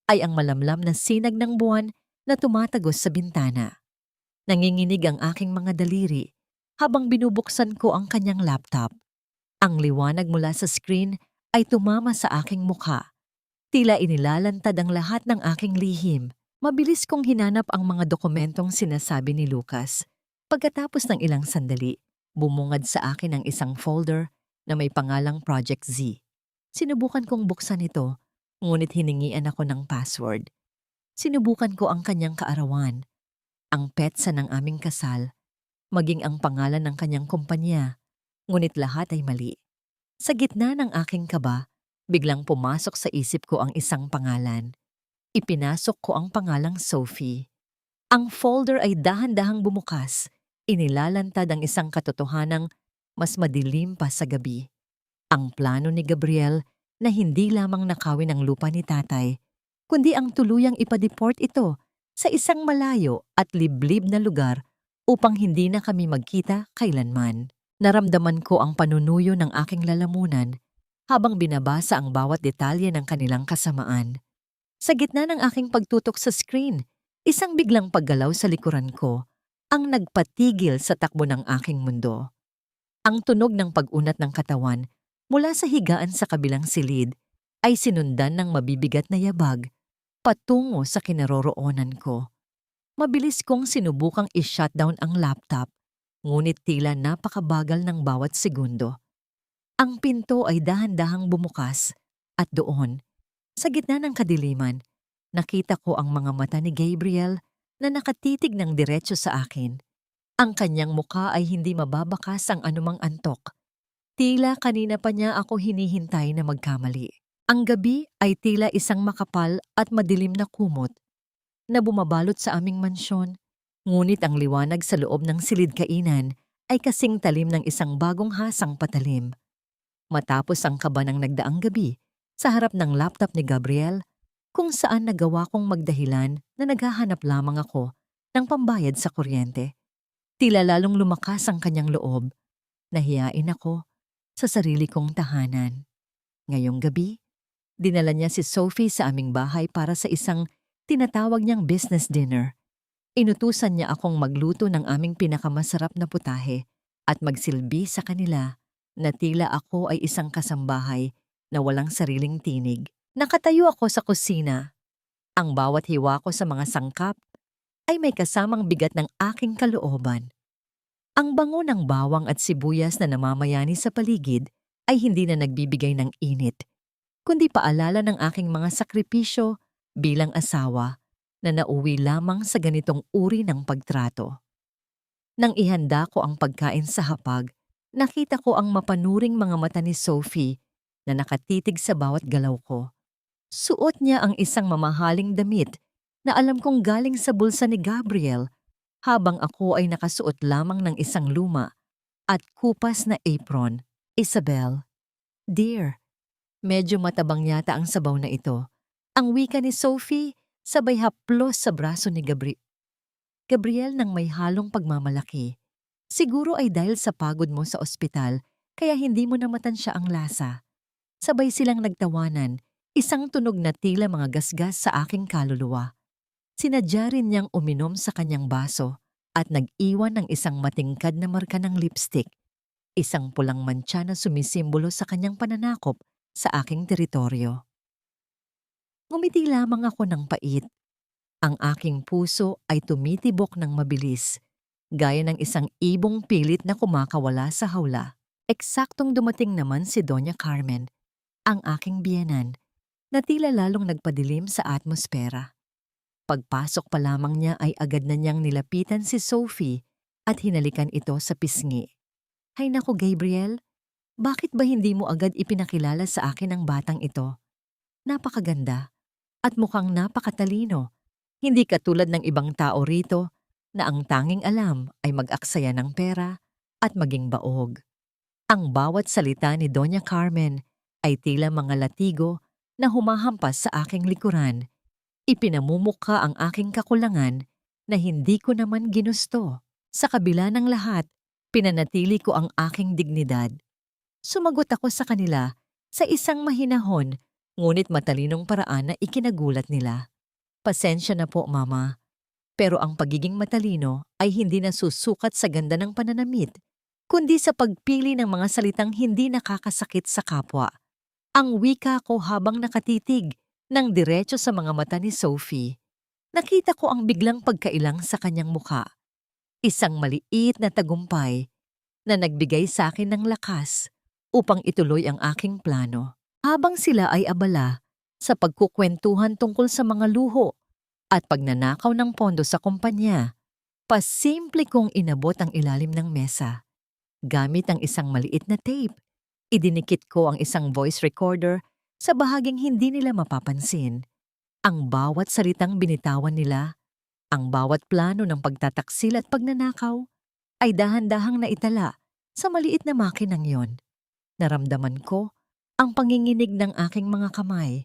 ay ang malamlam na sinag ng buwan na tumatagos sa bintana. Nanginginig ang aking mga daliri habang binubuksan ko ang kanyang laptop. Ang liwanag mula sa screen ay tumama sa aking mukha. Tila inilalantad ang lahat ng aking lihim. Mabilis kong hinanap ang mga dokumentong sinasabi ni Lucas. Pagkatapos ng ilang sandali, bumungad sa akin ang isang folder na may pangalang Project Z. Sinubukan kong buksan ito, ngunit hiningian ako ng password. Sinubukan ko ang kanyang kaarawan, ang petsa ng aming kasal, maging ang pangalan ng kanyang kumpanya, ngunit lahat ay mali. Sa gitna ng aking kaba, biglang pumasok sa isip ko ang isang pangalan. Ipinasok ko ang pangalang Sophie. Ang folder ay dahan-dahang bumukas. Inilalantad ang isang katotohanang mas madilim pa sa gabi. Ang plano ni Gabriel na hindi lamang nakawin ang lupa ni tatay, kundi ang tuluyang ipadeport ito sa isang malayo at liblib na lugar upang hindi na kami magkita kailanman. Naramdaman ko ang panunuyo ng aking lalamunan habang binabasa ang bawat detalye ng kanilang kasamaan. Sa gitna ng aking pagtutok sa screen, isang biglang paggalaw sa likuran ko ang nagpatigil sa takbo ng aking mundo. Ang tunog ng pag-unat ng katawan mula sa higaan sa kabilang silid ay sinundan ng mabibigat na yabag patungo sa kinaroroonan ko. Mabilis kong sinubukang i-shutdown ang laptop, ngunit tila napakabagal ng bawat segundo. Ang pinto ay dahan-dahang bumukas at doon, sa gitna ng kadiliman, nakita ko ang mga mata ni Gabriel na nakatitig ng diretso sa akin. Ang kanyang mukha ay hindi mababakas ang anumang antok. Tila kanina pa niya ako hinihintay na magkamali. Ang gabi ay tila isang makapal at madilim na kumot na bumabalot sa aming mansyon. Ngunit ang liwanag sa loob ng silid kainan ay kasing talim ng isang bagong hasang patalim. Matapos ang kaba ng nagdaang gabi, sa harap ng laptop ni Gabriel, kung saan nagawa kong magdahilan na naghahanap lamang ako ng pambayad sa kuryente. Tila lalong lumakas ang kanyang loob. Nahiyain ako sa sarili kong tahanan. Ngayong gabi, dinala niya si Sophie sa aming bahay para sa isang tinatawag niyang business dinner. Inutusan niya akong magluto ng aming pinakamasarap na putahe at magsilbi sa kanila na tila ako ay isang kasambahay na walang sariling tinig. Nakatayo ako sa kusina. Ang bawat hiwa ko sa mga sangkap ay may kasamang bigat ng aking kalooban. Ang bango ng bawang at sibuyas na namamayani sa paligid ay hindi na nagbibigay ng init, kundi paalala ng aking mga sakripisyo bilang asawa na nauwi lamang sa ganitong uri ng pagtrato. Nang ihanda ko ang pagkain sa hapag, nakita ko ang mapanuring mga mata ni Sophie na nakatitig sa bawat galaw ko. Suot niya ang isang mamahaling damit na alam kong galing sa bulsa ni Gabriel, habang ako ay nakasuot lamang ng isang luma at kupas na apron. Isabel, dear, medyo matabang yata ang sabaw na ito. Ang wika ni Sophie, sabay haplos sa braso ni Gabriel nang may halong pagmamalaki. Siguro ay dahil sa pagod mo sa ospital, kaya hindi mo namatansya ang lasa. Sabay silang nagtawanan, isang tunog na tila mga gasgas sa aking kaluluwa. Sinadya rin niyang uminom sa kanyang baso at nag-iwan ng isang matingkad na marka ng lipstick, isang pulang mantsa na sumisimbolo sa kanyang pananakop sa aking teritoryo. Ngumiti lamang ako ng pait. Ang aking puso ay tumitibok ng mabilis, gaya ng isang ibong pilit na kumakawala sa hawla. Eksaktong dumating naman si Doña Carmen, ang aking biyenan, na tila lalong nagpadilim sa atmosfera. Pagpasok pa lamang niya ay agad na niyang nilapitan si Sophie at hinalikan ito sa pisngi. Hay naku Gabriel, bakit ba hindi mo agad ipinakilala sa akin ang batang ito? Napakaganda at mukhang napakatalino. Hindi katulad ng ibang tao rito na ang tanging alam ay mag-aksaya ng pera at maging baog. Ang bawat salita ni Doña Carmen ay tila mga latigo na humahampas sa aking likuran. Ipinamumukha ang aking kakulangan na hindi ko naman ginusto. Sa kabila ng lahat, pinanatili ko ang aking dignidad. Sumagot ako sa kanila sa isang mahinahon ngunit matalinong paraan na ikinagulat nila. Pasensya na po, Mama. Pero ang pagiging matalino ay hindi nasusukat sa ganda ng pananamit, kundi sa pagpili ng mga salitang hindi nakakasakit sa kapwa. Ang wika ko habang nakatitig ng diretso sa mga mata ni Sophie. Nakita ko ang biglang pagkailang sa kanyang mukha. Isang maliit na tagumpay na nagbigay sa akin ng lakas upang ituloy ang aking plano. Habang sila ay abala sa pagkukwentuhan tungkol sa mga luho at pagnanakaw ng pondo sa kumpanya, pasimple kong inabot ang ilalim ng mesa. Gamit ang isang maliit na tape, idinikit ko ang isang voice recorder sa bahaging hindi nila mapapansin. Ang bawat salitang binitawan nila, ang bawat plano ng pagtataksil at pagnanakaw, ay dahan-dahang naitala sa maliit na makinang yon. Naramdaman ko ang panginginig ng aking mga kamay,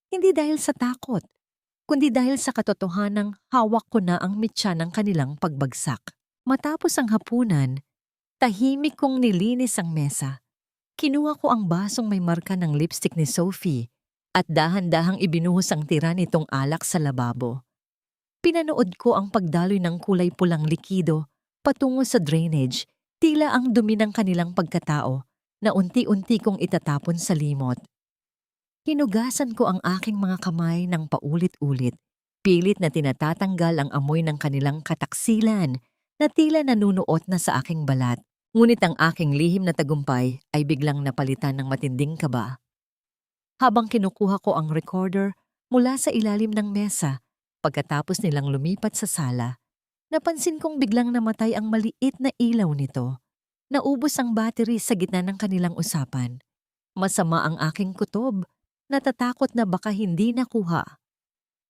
hindi dahil sa takot, kundi dahil sa katotohanang hawak ko na ang mitya ng kanilang pagbagsak. Matapos ang hapunan, tahimik kong nilinis ang mesa. Kinuha ko ang basong may marka ng lipstick ni Sophie at dahan-dahang ibinuhos ang tira nitong alak sa lababo. Pinanood ko ang pagdaloy ng kulay pulang likido patungo sa drainage, tila ang dumi ng kanilang pagkatao na unti-unti kong itatapon sa limot. Hinugasan ko ang aking mga kamay ng paulit-ulit, pilit na tinatatanggal ang amoy ng kanilang kataksilan na tila nanunuot na sa aking balat. Ngunit ang aking lihim na tagumpay ay biglang napalitan ng matinding kaba. Habang kinukuha ko ang recorder mula sa ilalim ng mesa, pagkatapos nilang lumipat sa sala, napansin kong biglang namatay ang maliit na ilaw nito. Naubos ang battery sa gitna ng kanilang usapan. Masama ang aking kutob, natatakot na baka hindi nakuha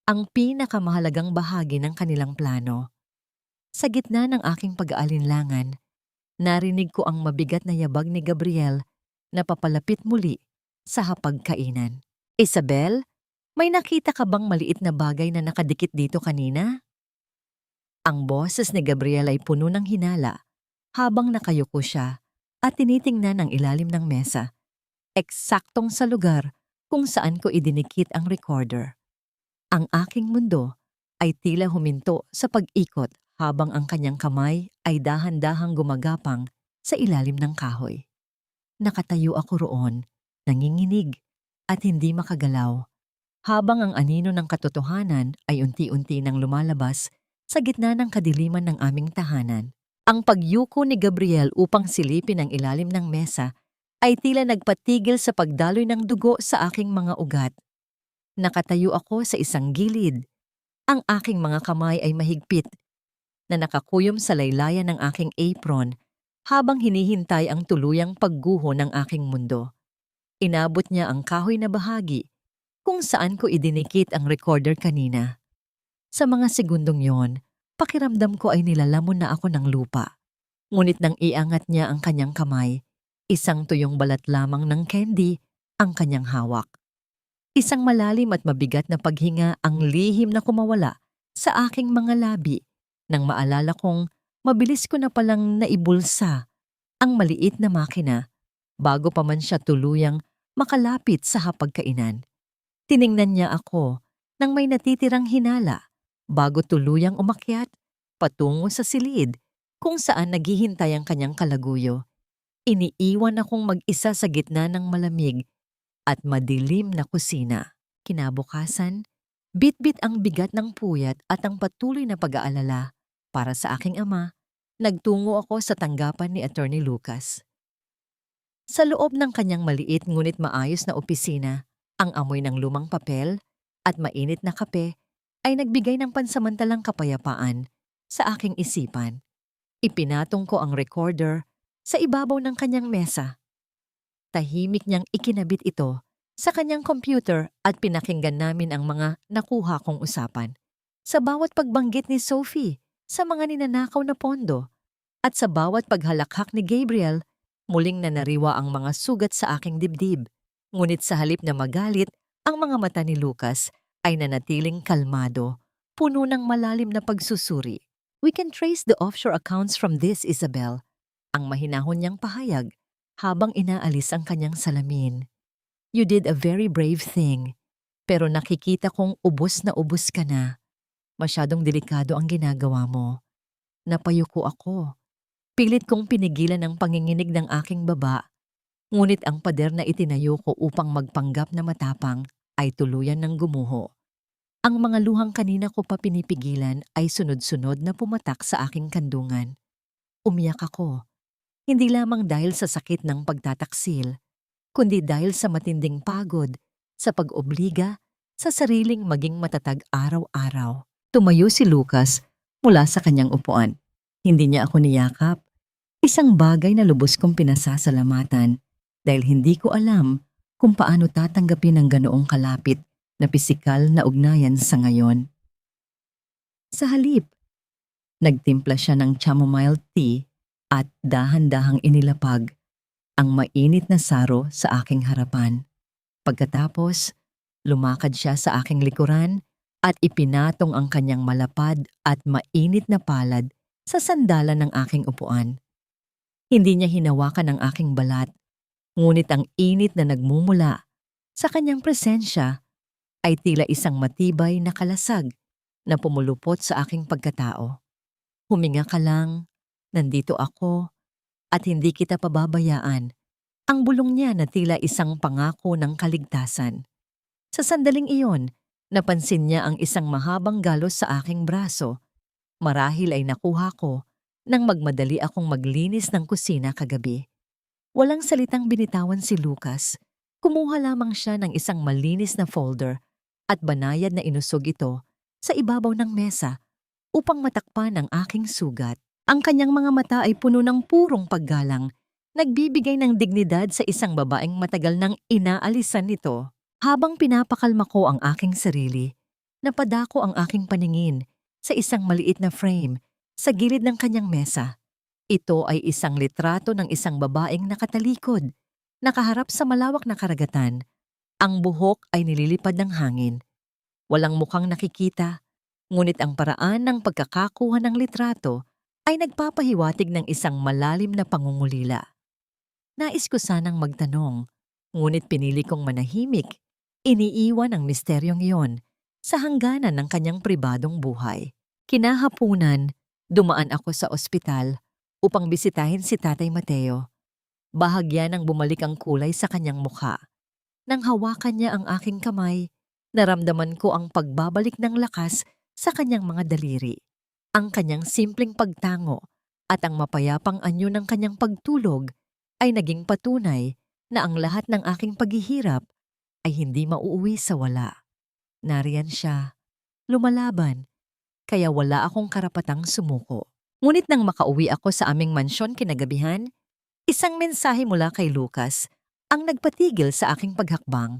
ang pinakamahalagang bahagi ng kanilang plano. Sa gitna ng aking pag-aalinlangan, narinig ko ang mabigat na yabag ni Gabriel na papalapit muli sa hapagkainan. Isabel, may nakita ka bang maliit na bagay na nakadikit dito kanina? Ang boses ni Gabriel ay puno ng hinala habang nakayuko siya at tinitingnan ang ilalim ng mesa, eksaktong sa lugar kung saan ko idinikit ang recorder. Ang aking mundo ay tila huminto sa pag-ikot habang ang kanyang kamay ay dahan-dahang gumagapang sa ilalim ng kahoy. Nakatayo ako roon, nanginginig at hindi makagalaw, habang ang anino ng katotohanan ay unti-unti nang lumalabas sa gitna ng kadiliman ng aming tahanan. Ang pagyuko ni Gabriel upang silipin ang ilalim ng mesa ay tila nagpatigil sa pagdaloy ng dugo sa aking mga ugat. Nakatayo ako sa isang gilid, Ang aking mga kamay ay mahigpit na nakakuyom sa laylayan ng aking apron habang hinihintay ang tuluyang pagguho ng aking mundo. Inabot niya ang kahoy na bahagi kung saan ko idinikit ang recorder kanina. Sa mga segundong yon, pakiramdam ko ay nilalamon na ako ng lupa. Ngunit nang iangat niya ang kanyang kamay, isang tuyong balat lamang ng candy ang kanyang hawak. Isang malalim at mabigat na paghinga ang lihim na kumawala sa aking mga labi nang maalala kong mabilis ko na palang naibulsa ang maliit na makina bago pa man siya tuluyang makalapit sa hapagkainan. Tiningnan niya ako nang may natitirang hinala bago tuluyang umakyat patungo sa silid kung saan naghihintay ang kanyang kalaguyo. Iniiwan akong mag-isa sa gitna ng malamig at madilim na kusina. Kinabukasan, bitbit ang bigat ng puyat at ang patuloy na pag-aalala para sa aking ama, nagtungo ako sa tanggapan ni Attorney Lucas. Sa loob ng kanyang maliit ngunit maayos na opisina, ang amoy ng lumang papel at mainit na kape ay nagbigay ng pansamantalang kapayapaan sa aking isipan. Ipinatong ko ang recorder sa ibabaw ng kanyang mesa. Tahimik niyang ikinabit ito sa kanyang computer at pinakinggan namin ang mga nakuha kong usapan. Sa bawat pagbanggit ni Sophie sa mga ninanakaw na pondo at sa bawat paghalakhak ni Gabriel, muling nanariwa ang mga sugat sa aking dibdib. Ngunit sa halip na magalit, ang mga mata ni Lucas ay nanatiling kalmado, puno ng malalim na pagsusuri. "We can trace the offshore accounts from this, Isabel," ang mahinahon niyang pahayag habang inaalis ang kanyang salamin. "You did a very brave thing, pero nakikita kong ubos na ubos ka na. Masyadong delikado ang ginagawa mo." Napayuko ako. Pilit kong pinigilan ang panginginig ng aking baba, ngunit ang pader na itinayo ko upang magpanggap na matapang ay tuluyan ng gumuho. Ang mga luhang kanina ko pa pinipigilan ay sunod-sunod na pumatak sa aking kandungan. Umiyak ako. Hindi lamang dahil sa sakit ng pagtataksil, kundi dahil sa matinding pagod, sa pag-obliga, sa sariling maging matatag araw-araw. Tumayo si Lucas mula sa kanyang upuan. Hindi niya ako niyakap. Isang bagay na lubos kong pinasasalamatan dahil hindi ko alam kung paano tatanggapin ang ganoong kalapit na pisikal na ugnayan sa ngayon. Sa halip, nagtimpla siya ng chamomile tea at dahan-dahang inilapag ang mainit na saro sa aking harapan. Pagkatapos, lumakad siya sa aking likuran at ipinatong ang kanyang malapad at mainit na palad sa sandalan ng aking upuan. Hindi niya hinawakan ang aking balat, ngunit ang init na nagmumula sa kanyang presensya ay tila isang matibay na kalasag na pumulupot sa aking pagkatao. "Huminga ka lang, nandito ako, at hindi kita pababayaan." Ang bulong niya na tila isang pangako ng kaligtasan. Sa sandaling iyon, napansin niya ang isang mahabang galos sa aking braso. Marahil ay nakuha ko nang magmadali akong maglinis ng kusina kagabi. Walang salitang binitawan si Lucas. Kumuha lamang siya ng isang malinis na folder at banayad na inusog ito sa ibabaw ng mesa upang matakpan ang aking sugat. Ang kanyang mga mata ay puno ng purong paggalang, nagbibigay ng dignidad sa isang babaeng matagal nang inaalisan nito. Habang pinapakalma ko ang aking sarili, napadako ang aking paningin sa isang maliit na frame sa gilid ng kanyang mesa. Ito ay isang litrato ng isang babaeng nakatalikod, nakaharap sa malawak na karagatan. Ang buhok ay nililipad ng hangin. Walang mukhang nakikita, ngunit ang paraan ng pagkakakuha ng litrato ay nagpapahiwatig ng isang malalim na pangungulila. Nais ko sanang magtanong, ngunit pinili kong manahimik. Iniiwan ang misteryong iyon sa hangganan ng kanyang pribadong buhay. Kinahapunan, dumaan ako sa ospital upang bisitahin si Tatay Mateo. Bahagya nang bumalik ang kulay sa kanyang mukha. Nang hawakan niya ang aking kamay, naramdaman ko ang pagbabalik ng lakas sa kanyang mga daliri. Ang kanyang simpleng pagtango at ang mapayapang anyo ng kanyang pagtulog ay naging patunay na ang lahat ng aking paghihirap ay hindi mauuwi sa wala. Nariyan siya, lumalaban, kaya wala akong karapatang sumuko. Ngunit nang makauwi ako sa aming mansyon kinagabihan, isang mensahe mula kay Lucas ang nagpatigil sa aking paghakbang.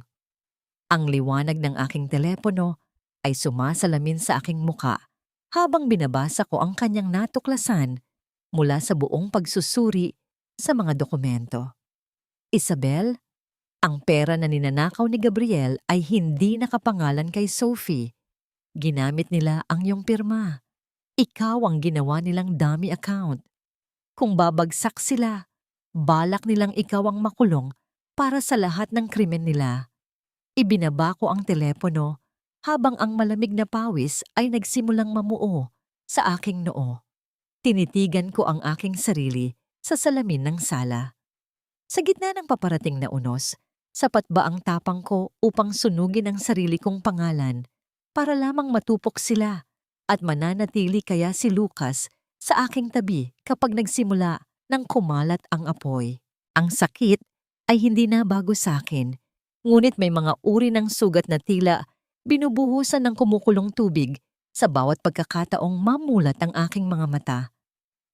Ang liwanag ng aking telepono ay sumasalamin sa aking muka habang binabasa ko ang kanyang natuklasan mula sa buong pagsusuri sa mga dokumento. Isabel, ang pera na ninanakaw ni Gabriel ay hindi nakapangalan kay Sophie. Ginamit nila ang iyong pirma. Ikaw ang ginawa nilang dummy account. Kung babagsak sila, balak nilang ikaw ang makulong para sa lahat ng krimen nila. Ibinaba ko ang telepono habang ang malamig na pawis ay nagsimulang mamuo sa aking noo. Tinitigan ko ang aking sarili sa salamin ng sala. Sa gitna ng paparating na unos, sapat ba ang tapang ko upang sunugin ang sarili kong pangalan para lamang matupok sila at mananatili kaya si Lucas sa aking tabi kapag nagsimula ng kumalat ang apoy? Ang sakit ay hindi na bago sa akin, ngunit may mga uri ng sugat na tila binubuhusan ng kumukulong tubig sa bawat pagkakataong mamulat ang aking mga mata.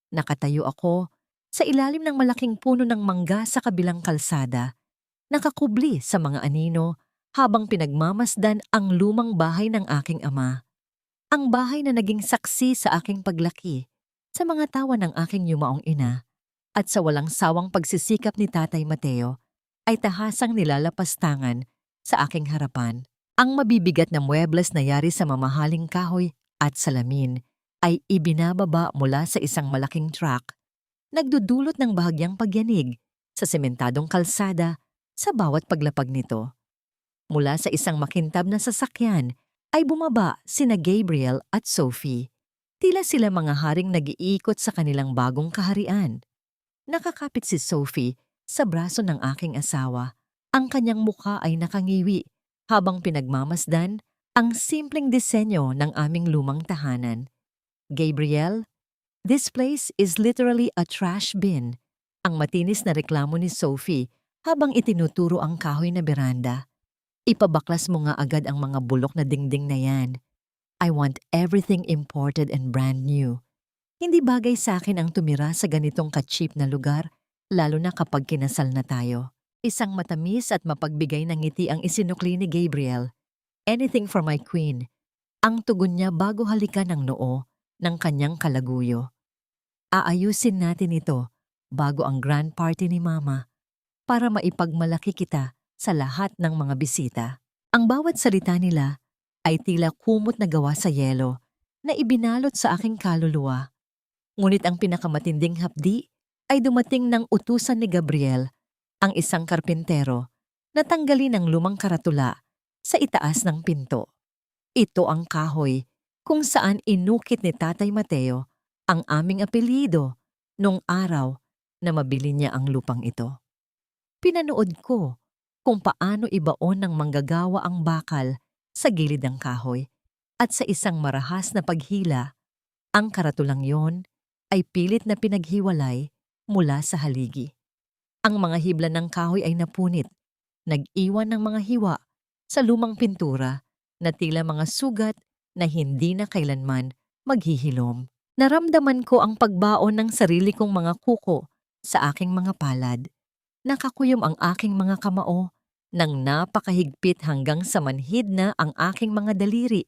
Nakatayo ako sa ilalim ng malaking puno ng mangga sa kabilang kalsada, nakakubli sa mga anino habang pinagmamasdan ang lumang bahay ng aking ama. Ang bahay na naging saksi sa aking paglaki, sa mga tawa ng aking yumaong ina, at sa walang sawang pagsisikap ni Tatay Mateo, ay tahasang nilalapastangan sa aking harapan. Ang mabibigat na muebles na yari sa mamahaling kahoy at salamin ay ibinababa mula sa isang malaking truck, nagdudulot ng bahagyang pagyanig sa sementadong kalsada sa bawat paglapag nito. Mula sa isang makintab na sasakyan ay bumaba sina Gabriel at Sophie. Tila sila mga haring nag-iikot sa kanilang bagong kaharian. Nakakapit si Sophie sa braso ng aking asawa. Ang kanyang mukha ay nakangiwi habang pinagmamasdan ang simpleng disenyo ng aming lumang tahanan. Gabriel, this place is literally a trash bin. Ang matinis na reklamo ni Sophie habang itinuturo ang kahoy na beranda. Ipabaklas mo nga agad ang mga bulok na dingding na yan. I want everything imported and brand new. Hindi bagay sa akin ang tumira sa ganitong ka-cheap na lugar, lalo na kapag kinasal na tayo. Isang matamis at mapagbigay na ngiti ang isinukli ni Gabriel. Anything for my queen. Ang tugon niya bago halikan ng noo ng kanyang kalaguyo. Aayusin natin ito bago ang grand party ni Mama para maipagmalaki kita sa lahat ng mga bisita. Ang bawat salita nila ay tila kumot na gawa sa yelo na ibinalot sa aking kaluluwa. Ngunit ang pinakamatinding hapdi ay dumating ng utusan ni Gabriel, ang isang karpintero, na tanggalin ang lumang karatula sa itaas ng pinto. Ito ang kahoy kung saan inukit ni Tatay Mateo ang aming apelyido nung araw na mabili niya ang lupang ito. Pinanood ko kung paano ibaon ng manggagawa ang bakal sa gilid ng kahoy at sa isang marahas na paghila, ang karatulang yon ay pilit na pinaghiwalay mula sa haligi. Ang mga hibla ng kahoy ay napunit, nag-iwan ng mga hiwa sa lumang pintura na tila mga sugat na hindi na kailanman maghihilom. Naramdaman ko ang pagbaon ng sarili kong mga kuko sa aking mga palad. Nakakuyom ang aking mga kamao nang napakahigpit hanggang sa manhid na ang aking mga daliri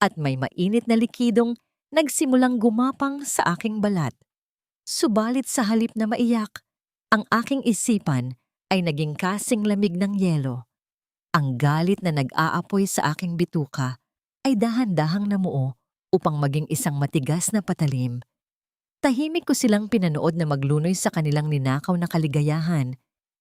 at may mainit na likidong nagsimulang gumapang sa aking balat. Subalit sa halip na maiyak, ang aking isipan ay naging kasing lamig ng yelo. Ang galit na nag-aapoy sa aking bituka ay dahan-dahang namuo upang maging isang matigas na patalim. Tahimik ko silang pinanood na maglunoy sa kanilang ninakaw na kaligayahan,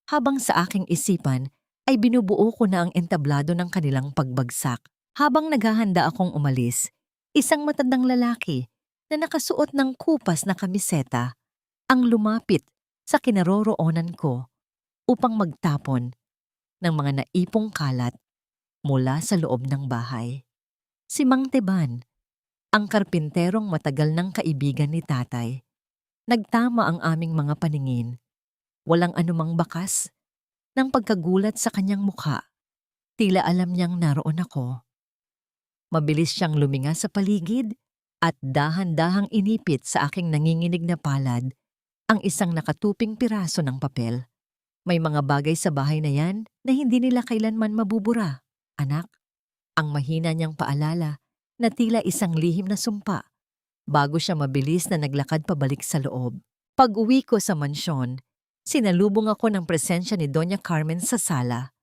habang sa aking isipan ay binubuo ko na ang entablado ng kanilang pagbagsak. Habang naghahanda akong umalis, isang matandang lalaki na nakasuot ng kupas na kamiseta ang lumapit sa kinaroroonan ko upang magtapon ng mga naipong kalat mula sa loob ng bahay. Si Mang Teban, ang karpinterong matagal ng kaibigan ni Tatay. Nagtama ang aming mga paningin. Walang anumang bakas ng pagkagulat sa kanyang mukha. Tila alam niyang naroon ako. Mabilis siyang luminga sa paligid at dahan-dahang inipit sa aking nanginginig na palad ang isang nakatuping piraso ng papel. May mga bagay sa bahay na yan na hindi nila kailanman mabubura, anak. Ang mahina niyang paalala na tila isang lihim na sumpa bago siya mabilis na naglakad pabalik sa loob. Pag-uwi ko sa mansyon, sinalubong ako ng presensya ni Doña Carmen sa sala.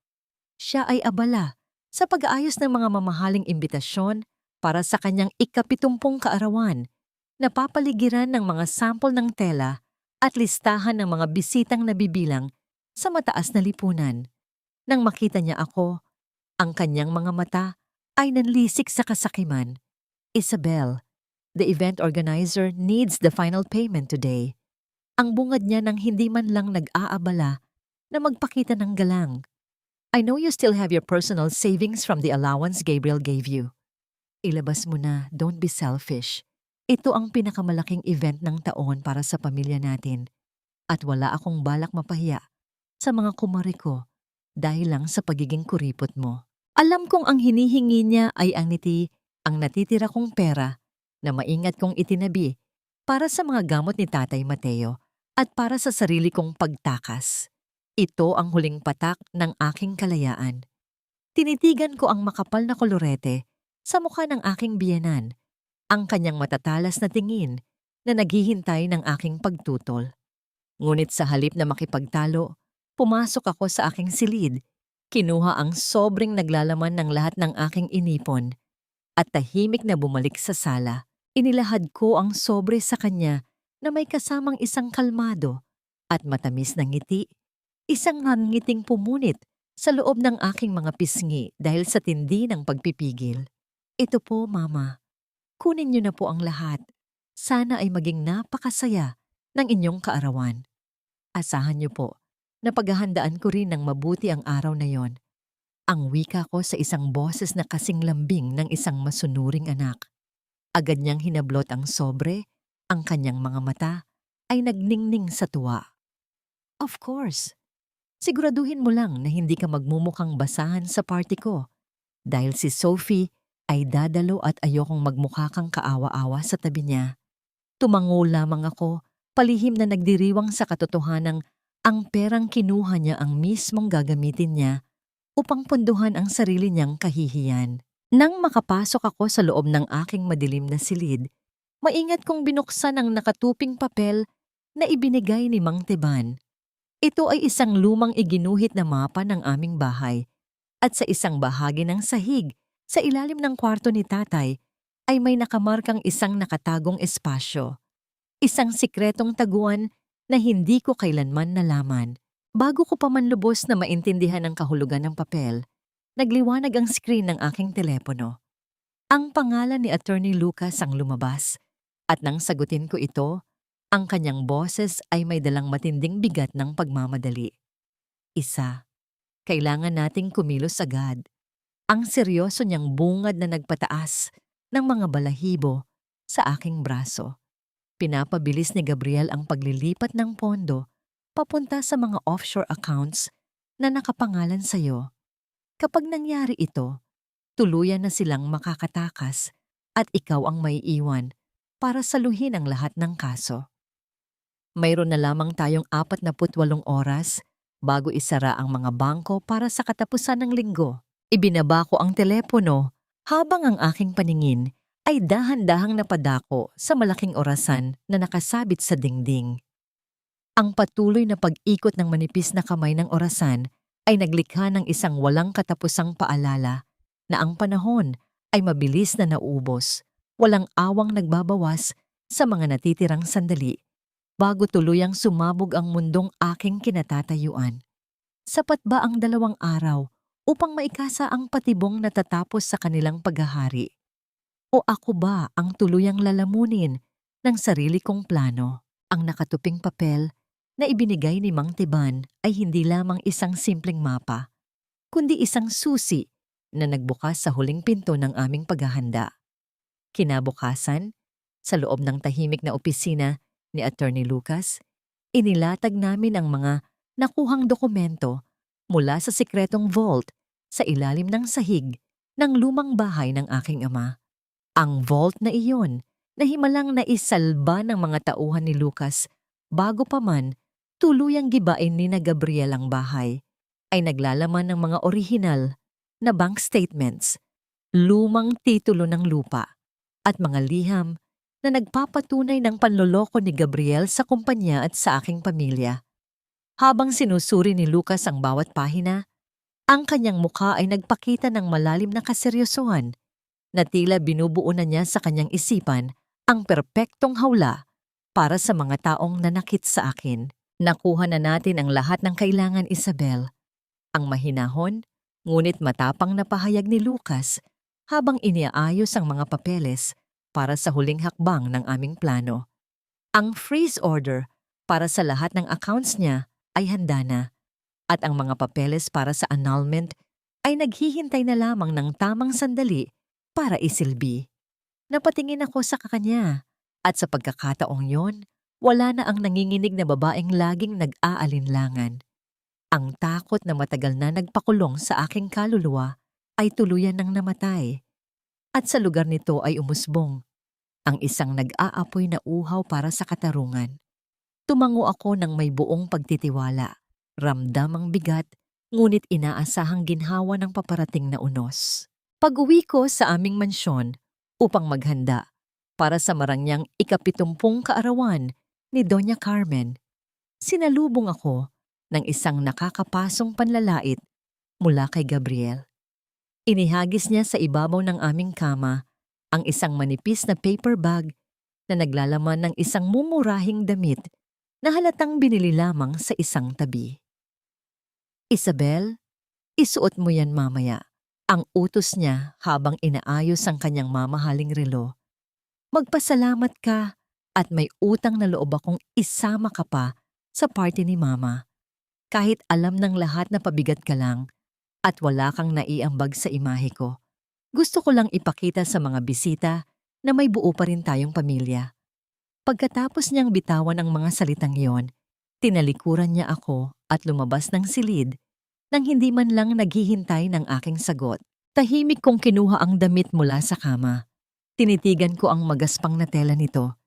Siya ay abala sa pag-aayos ng mga mamahaling imbitasyon para sa kanyang ika-70 kaarawan, napapaligiran ng mga sample ng tela at listahan ng mga bisitang nabibilang sa mataas na lipunan. Nang makita niya ako, ang kanyang mga mata ay nanlisik sa kasakiman. Isabel, the event organizer needs the final payment today. Ang bungad niya nang hindi man lang nag-aabala na magpakita ng galang. I know you still have your personal savings from the allowance Gabriel gave you. Ilabas mo na, don't be selfish. Ito ang pinakamalaking event ng taon para sa pamilya natin. At wala akong balak mapahiya sa mga kumari ko dahil lang sa pagiging kuripot mo. Alam kong ang hinihingi niya ay ang natitira kong pera na maingat kong itinabi para sa mga gamot ni Tatay Mateo at para sa sarili kong pagtakas. Ito ang huling patak ng aking kalayaan. Tinitigan ko ang makapal na kolorete sa mukha ng aking biyenan, ang kanyang matatalas na tingin na naghihintay ng aking pagtutol. Ngunit sa halip na makipagtalo, pumasok ako sa aking silid, kinuha ang sobrang naglalaman ng lahat ng aking inipon, at tahimik na bumalik sa sala. Inilahad ko ang sobre sa kanya na may kasamang isang kalmado at matamis na ngiti, isang nangiting pumunit sa loob ng aking mga pisngi dahil sa tindi ng pagpipigil. Ito po, Mama. Kunin niyo na po ang lahat. Sana ay maging napakasaya ng inyong kaarawan. Asahan niyo po na paghahandaan ko rin ng mabuti ang araw na yon. Ang wika ko sa isang boses na kasing lambing ng isang masunuring anak. Agad niyang hinablot ang sobre, ang kanyang mga mata ay nagningning sa tuwa. Of course. Siguraduhin mo lang na hindi ka magmumukhang basahan sa party ko dahil si Sophie ay dadalo at ayokong magmukha kang kaawa-awa sa tabi niya. Tumango lamang ako, palihim na nagdiriwang sa katotohanang ang perang kinuha niya ang mismong gagamitin niya upang punduhan ang sarili niyang kahihiyan. Nang makapasok ako sa loob ng aking madilim na silid, maingat kong binuksan ang nakatuping papel na ibinigay ni Mang Teban. Ito ay isang lumang iginuhit na mapa ng aming bahay at sa isang bahagi ng sahig sa ilalim ng kwarto ni Tatay ay may nakamarkang isang nakatagong espasyo. Isang sikretong taguan na hindi ko kailanman nalaman. Bago ko pa man lubos na maintindihan ang kahulugan ng papel, nagliwanag ang screen ng aking telepono. Ang pangalan ni Attorney Lucas ang lumabas at nang sagutin ko ito, ang kanyang boses ay may dalang matinding bigat ng pagmamadali. Isa, kailangan nating kumilos agad. Ang seryoso niyang bungad na nagpataas ng mga balahibo sa aking braso. Pinapabilis ni Gabriel ang paglilipat ng pondo papunta sa mga offshore accounts na nakapangalan sa iyo. Kapag nangyari ito, tuluyan na silang makakatakas at ikaw ang may iwan para saluhin ang lahat ng kaso. Mayroon na lamang tayong 48 oras bago isara ang mga bangko para sa katapusan ng linggo. Ibinaba ko ang telepono habang ang aking paningin ay dahan-dahang napadako sa malaking orasan na nakasabit sa dingding. Ang patuloy na pag-ikot ng manipis na kamay ng orasan ay naglikha ng isang walang katapusang paalala na ang panahon ay mabilis na naubos, walang awang nagbabawas sa mga natitirang sandali bago tuluyang sumabog ang mundong aking kinatatayuan. Sapat ba ang 2 araw upang maikasa ang patibong natatapos sa kanilang paghahari? O ako ba ang tuluyang lalamunin ng sarili kong plano? Ang nakatuping papel na ibinigay ni Mang Teban ay hindi lamang isang simpleng mapa, kundi isang susi na nagbukas sa huling pinto ng aming paghahanda. Kinabukasan, sa loob ng tahimik na opisina ni Attorney Lucas, inilatag namin ang mga nakuhang dokumento mula sa sikretong vault sa ilalim ng sahig ng lumang bahay ng aking ama. Ang vault na iyon na himalang naisalba ng mga tauhan ni Lucas bago pa man tuluyang gibain ni na Gabriel ang bahay, ay naglalaman ng mga orihinal na bank statements, lumang titulo ng lupa, at mga liham na nagpapatunay ng panloloko ni Gabriel sa kumpanya at sa aking pamilya. Habang sinusuri ni Lucas ang bawat pahina, ang kanyang mukha ay nagpakita ng malalim na kaseryosohan na tila binubuo na niya sa kanyang isipan ang perpektong hawla para sa mga taong nanakit sa akin. Nakuha na natin ang lahat ng kailangan, Isabel. Ang mahinahon, ngunit matapang na pahayag ni Lucas habang iniaayos ang mga papeles para sa huling hakbang ng aming plano. Ang freeze order para sa lahat ng accounts niya ay handa na, at ang mga papeles para sa annulment ay naghihintay na lamang ng tamang sandali para isilbi. Napatingin ako sa kanya, at sa pagkakataong yon, wala na ang nanginginig na babaeng laging nag-aalinlangan. Ang takot na matagal na nagpakulong sa aking kaluluwa ay tuluyan ng namatay. At sa lugar nito ay umusbong ang isang nag-aapoy na uhaw para sa katarungan. Tumango ako ng may buong pagtitiwala. Ramdam ang bigat, ngunit inaasahang ginhawa ng paparating na unos. Pag-uwi ko sa aming mansyon upang maghanda para sa marangyang ika-70 kaarawan ni Doña Carmen, sinalubong ako ng isang nakakapasong panlalait mula kay Gabriel. Inihagis niya sa ibabaw ng aming kama ang isang manipis na paper bag na naglalaman ng isang mumurahing damit na halatang binili lamang sa isang tabi. Isabel, isuot mo yan mamaya. Ang utos niya habang inaayos ang kanyang mamahaling relo. Magpasalamat ka at may utang na loob akong isama ka pa sa party ni Mama. Kahit alam ng lahat na pabigat ka lang at wala kang naiambag sa imahe ko. Gusto ko lang ipakita sa mga bisita na may buo pa rin tayong pamilya. Pagkatapos niyang bitawan ang mga salitang iyon, tinalikuran niya ako at lumabas ng silid nang hindi man lang naghihintay ng aking sagot. Tahimik kong kinuha ang damit mula sa kama. Tinitigan ko ang magaspang na tela nito,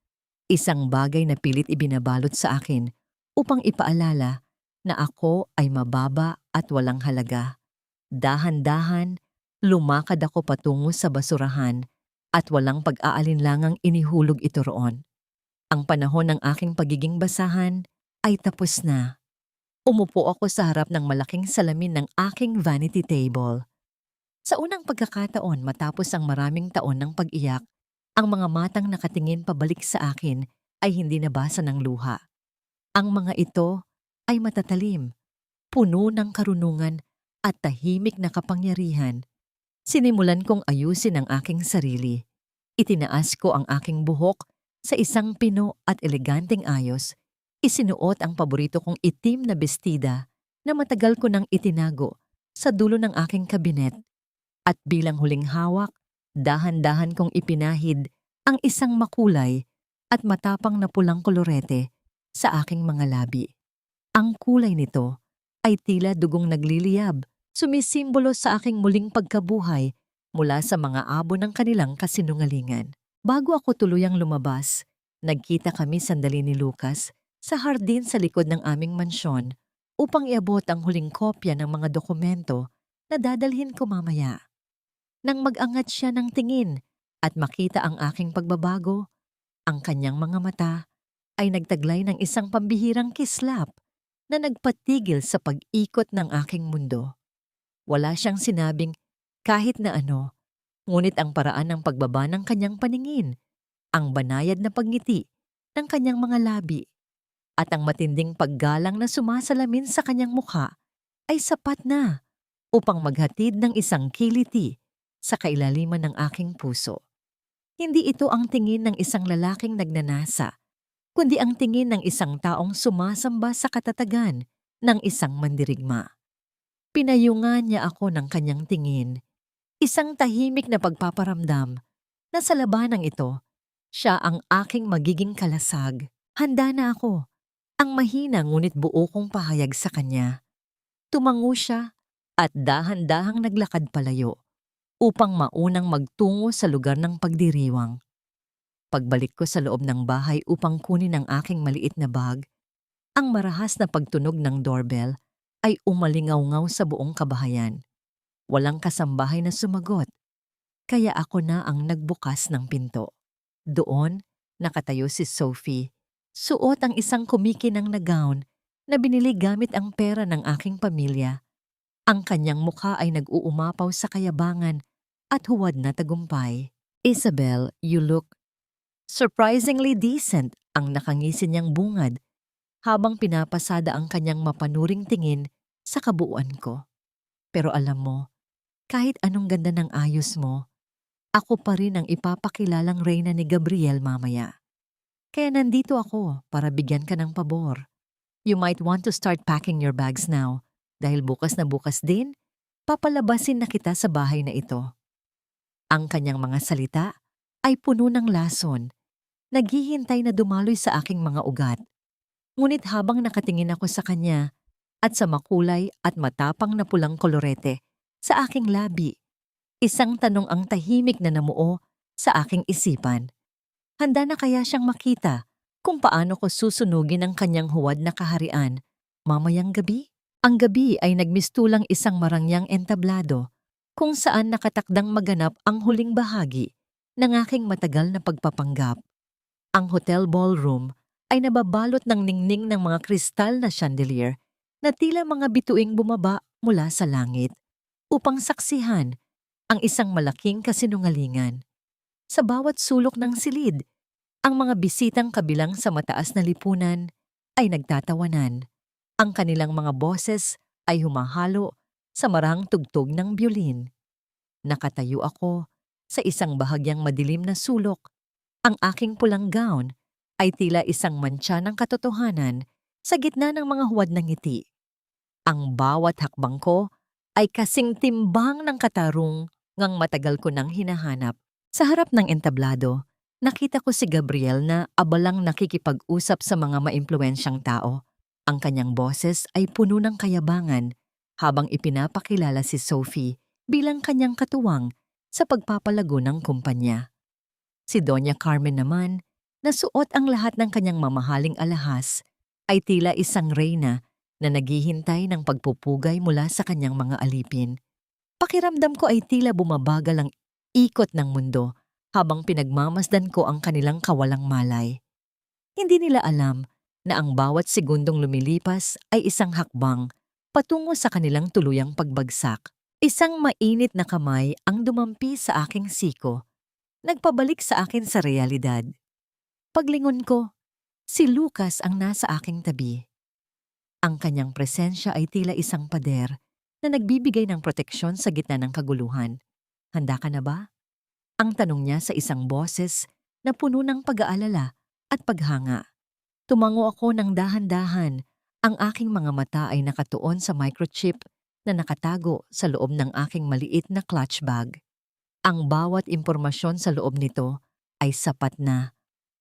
isang bagay na pilit ibinabalot sa akin upang ipaalala na ako ay mababa at walang halaga. Dahan-dahan, lumakad ako patungo sa basurahan at walang pag-aalinlangang inihulog ito roon. Ang panahon ng aking pagiging basahan ay tapos na. Umupo ako sa harap ng malaking salamin ng aking vanity table. Sa unang pagkakataon matapos ang maraming taon ng pag-iyak, ang mga matang nakatingin pabalik sa akin ay hindi nabasa ng luha. Ang mga ito ay matatalim, puno ng karunungan at tahimik na kapangyarihan. Sinimulan kong ayusin ang aking sarili. Itinaas ko ang aking buhok sa isang pino at eleganteng ayos. Isinuot ang paborito kong itim na bestida na matagal ko nang itinago sa dulo ng aking kabinet. At bilang huling hawak, dahan-dahan kong ipinahid ang isang makulay at matapang na pulang kolorete sa aking mga labi. Ang kulay nito ay tila dugong nagliliyab, sumisimbolo sa aking muling pagkabuhay mula sa mga abo ng kanilang kasinungalingan. Bago ako tuluyang lumabas, nagkita kami sandali ni Lucas sa hardin sa likod ng aming mansyon upang iabot ang huling kopya ng mga dokumento na dadalhin ko mamaya. Nang mag-angat siya ng tingin at makita ang aking pagbabago, ang kanyang mga mata ay nagtaglay ng isang pambihirang kislap na nagpatigil sa pag-ikot ng aking mundo. Wala siyang sinabing kahit na ano, ngunit ang paraan ng pagbaba ng kanyang paningin, ang banayad na pagngiti ng kanyang mga labi, at ang matinding paggalang na sumasalamin sa kanyang mukha ay sapat na upang maghatid ng isang kiliti sa kailaliman ng aking puso. Hindi ito ang tingin ng isang lalaking nagnanasa, kundi ang tingin ng isang taong sumasamba sa katatagan ng isang mandirigma. Pinayungan niya ako ng kanyang tingin, isang tahimik na pagpaparamdam na sa labanang ito, siya ang aking magiging kalasag. Handa na ako. Ang mahina ngunit buo kong pahayag sa kanya. Tumango siya at dahan-dahang naglakad palayo. upang maunang magtungo sa lugar ng pagdiriwang. Pagbalik ko sa loob ng bahay upang kunin ang aking maliit na bag, ang marahas na pagtunog ng doorbell ay umalingaw-ngaw sa buong kabahayan. Walang kasambahay na sumagot, kaya ako na ang nagbukas ng pinto. Doon, nakatayo si Sophie. Suot ang isang kumikinang na gown na binili gamit ang pera ng aking pamilya. Ang kanyang mukha ay nag-uumapaw sa kayabangan at huwad na tagumpay. "Isabel, you look surprisingly decent," ang nakangisi niyang bungad habang pinapasada ang kanyang mapanuring tingin sa kabuuan ko. "Pero alam mo, kahit anong ganda ng ayos mo, ako pa rin ang ipapakilalang reyna ni Gabriel mamaya. Kaya nandito ako para bigyan ka ng pabor. You might want to start packing your bags now dahil bukas na bukas din, papalabasin na kita sa bahay na ito." Ang kanyang mga salita ay puno ng lason, naghihintay na dumaloy sa aking mga ugat. Ngunit habang nakatingin ako sa kanya at sa makulay at matapang na pulang kolorete sa aking labi, isang tanong ang tahimik na namuo sa aking isipan. Handa na kaya siyang makita kung paano ko susunugin ang kanyang huwad na kaharian mamayang gabi? Ang gabi ay nagmistulang isang marangyang entablado kung saan nakatakdang maganap ang huling bahagi ng aking matagal na pagpapanggap. Ang hotel ballroom ay nababalot ng ningning ng mga kristal na chandelier na tila mga bituing bumaba mula sa langit upang saksihan ang isang malaking kasinungalingan. Sa bawat sulok ng silid, ang mga bisitang kabilang sa mataas na lipunan ay nagtatawanan. Ang kanilang mga boses ay humahalo sa marahang tugtog ng biolin. Nakatayo ako sa isang bahagyang madilim na sulok. Ang aking pulang gown ay tila isang mantsa ng katotohanan sa gitna ng mga huwad ng ngiti. Ang bawat hakbang ko ay kasing timbang ng katarungang matagal ko nang hinahanap. Sa harap ng entablado, nakita ko si Gabriel na abalang nakikipag-usap sa mga maimpluwensyang tao. Ang kanyang boses ay puno ng kayabangan habang ipinapakilala si Sophie bilang kanyang katuwang sa pagpapalago ng kumpanya. Si Doña Carmen naman, na suot ang lahat ng kanyang mamahaling alahas, ay tila isang reyna na naghihintay ng pagpupugay mula sa kanyang mga alipin. Pakiramdam ko ay tila bumabagal ang ikot ng mundo habang pinagmamasdan ko ang kanilang kawalang malay. Hindi nila alam na ang bawat segundong lumilipas ay isang hakbang patungo sa kanilang tuluyang pagbagsak. Isang mainit na kamay ang dumampi sa aking siko, nagpabalik sa akin sa realidad. Paglingon ko, si Lucas ang nasa aking tabi. Ang kanyang presensya ay tila isang pader na nagbibigay ng proteksyon sa gitna ng kaguluhan. "Handa ka na ba?" Ang tanong niya sa isang boses na puno ng pag-aalala at paghanga. Tumango ako ng dahan-dahan. Ang aking mga mata ay nakatuon sa microchip na nakatago sa loob ng aking maliit na clutch bag. Ang bawat impormasyon sa loob nito ay sapat na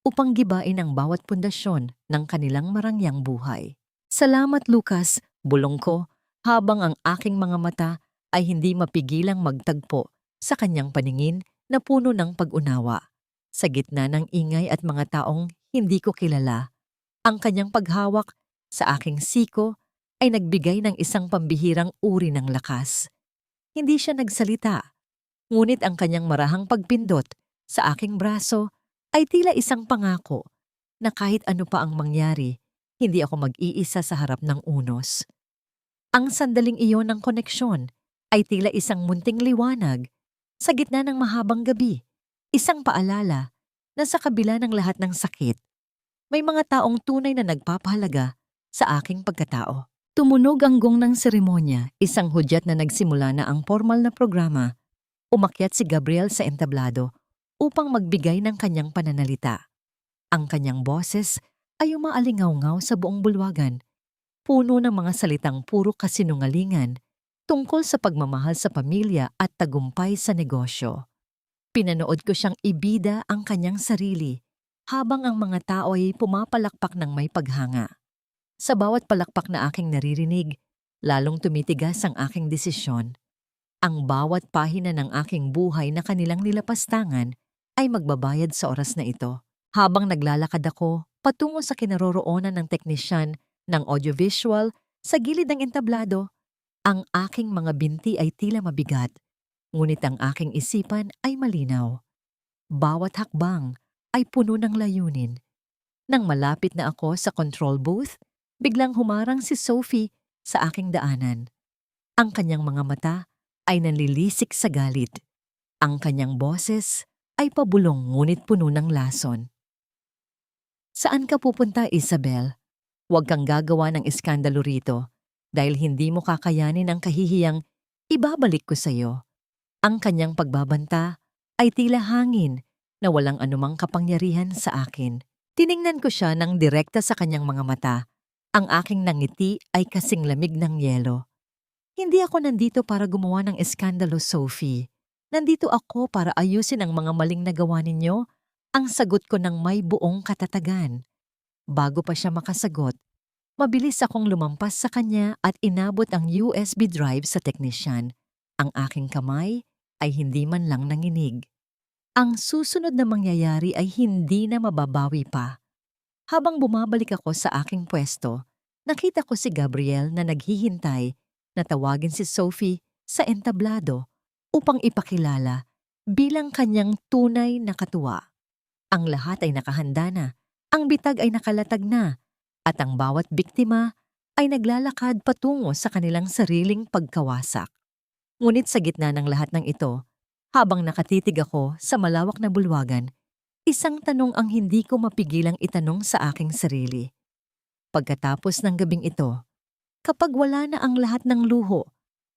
upang gibain ang bawat pundasyon ng kanilang marangyang buhay. "Salamat, Lucas," bulong ko habang ang aking mga mata ay hindi mapigilang magtagpo sa kanyang paningin na puno ng pag-unawa. Sa gitna ng ingay at mga taong hindi ko kilala, ang kanyang paghawak sa aking siko ay nagbigay ng isang pambihirang uri ng lakas. Hindi siya nagsalita, ngunit ang kanyang marahang pagpindot sa aking braso ay tila isang pangako na kahit ano pa ang mangyari, hindi ako mag-iisa sa harap ng unos. Ang sandaling iyon ng koneksyon ay tila isang munting liwanag sa gitna ng mahabang gabi, isang paalala na sa kabila ng lahat ng sakit, may mga taong tunay na nagpapahalaga sa aking pagkatao. Tumunog ang gong ng seremonya, isang hudyat na nagsimula na ang formal na programa. Umakyat si Gabriel sa entablado upang magbigay ng kanyang pananalita. Ang kanyang boses ay umaalingaw-ngaw sa buong bulwagan, puno ng mga salitang puro kasinungalingan tungkol sa pagmamahal sa pamilya at tagumpay sa negosyo. Pinanood ko siyang ibida ang kanyang sarili habang ang mga tao ay pumapalakpak ng may paghanga. Sa bawat palakpak na aking naririnig, lalong tumitigas ang aking desisyon. Ang bawat pahina ng aking buhay na kanilang nilapastangan ay magbabayad sa oras na ito. Habang naglalakad ako patungo sa kinaroroonan ng teknisyan ng audiovisual sa gilid ng entablado, ang aking mga binti ay tila mabigat, ngunit ang aking isipan ay malinaw. Bawat hakbang ay puno ng layunin. Nang malapit na ako sa control booth, biglang humarang si Sophie sa aking daanan. Ang kanyang mga mata ay nanlilisik sa galit. Ang kanyang boses ay pabulong ngunit puno ng lason. Saan ka pupunta, Isabel? Huwag kang gagawa ng iskandalo rito dahil hindi mo kakayanin ang kahihiyang ibabalik ko sa iyo. Ang kanyang pagbabanta ay tila hangin na walang anumang kapangyarihan sa akin. Tiningnan ko siya ng direkta sa kanyang mga mata. Ang aking nangiti ay kasing lamig ng yelo. Hindi ako nandito para gumawa ng eskandalo, Sophie. Nandito ako para ayusin ang mga maling nagawa ninyo. Ang sagot ko ng may buong katatagan. Bago pa siya makasagot, mabilis akong lumampas sa kanya at inabot ang USB drive sa teknisyan. Ang aking kamay ay hindi man lang nanginig. Ang susunod na mangyayari ay hindi na mababawi pa. Habang bumabalik ako sa aking pwesto, nakita ko si Gabriel na naghihintay na tawagin si Sophie sa entablado upang ipakilala bilang kanyang tunay na katuwa. Ang lahat ay nakahanda na, ang bitag ay nakalatag na, at ang bawat biktima ay naglalakad patungo sa kanilang sariling pagkawasak. Ngunit sa gitna ng lahat ng ito, habang nakatitig ako sa malawak na bulwagan, isang tanong ang hindi ko mapigilang itanong sa aking sarili. Pagkatapos ng gabing ito, kapag wala na ang lahat ng luho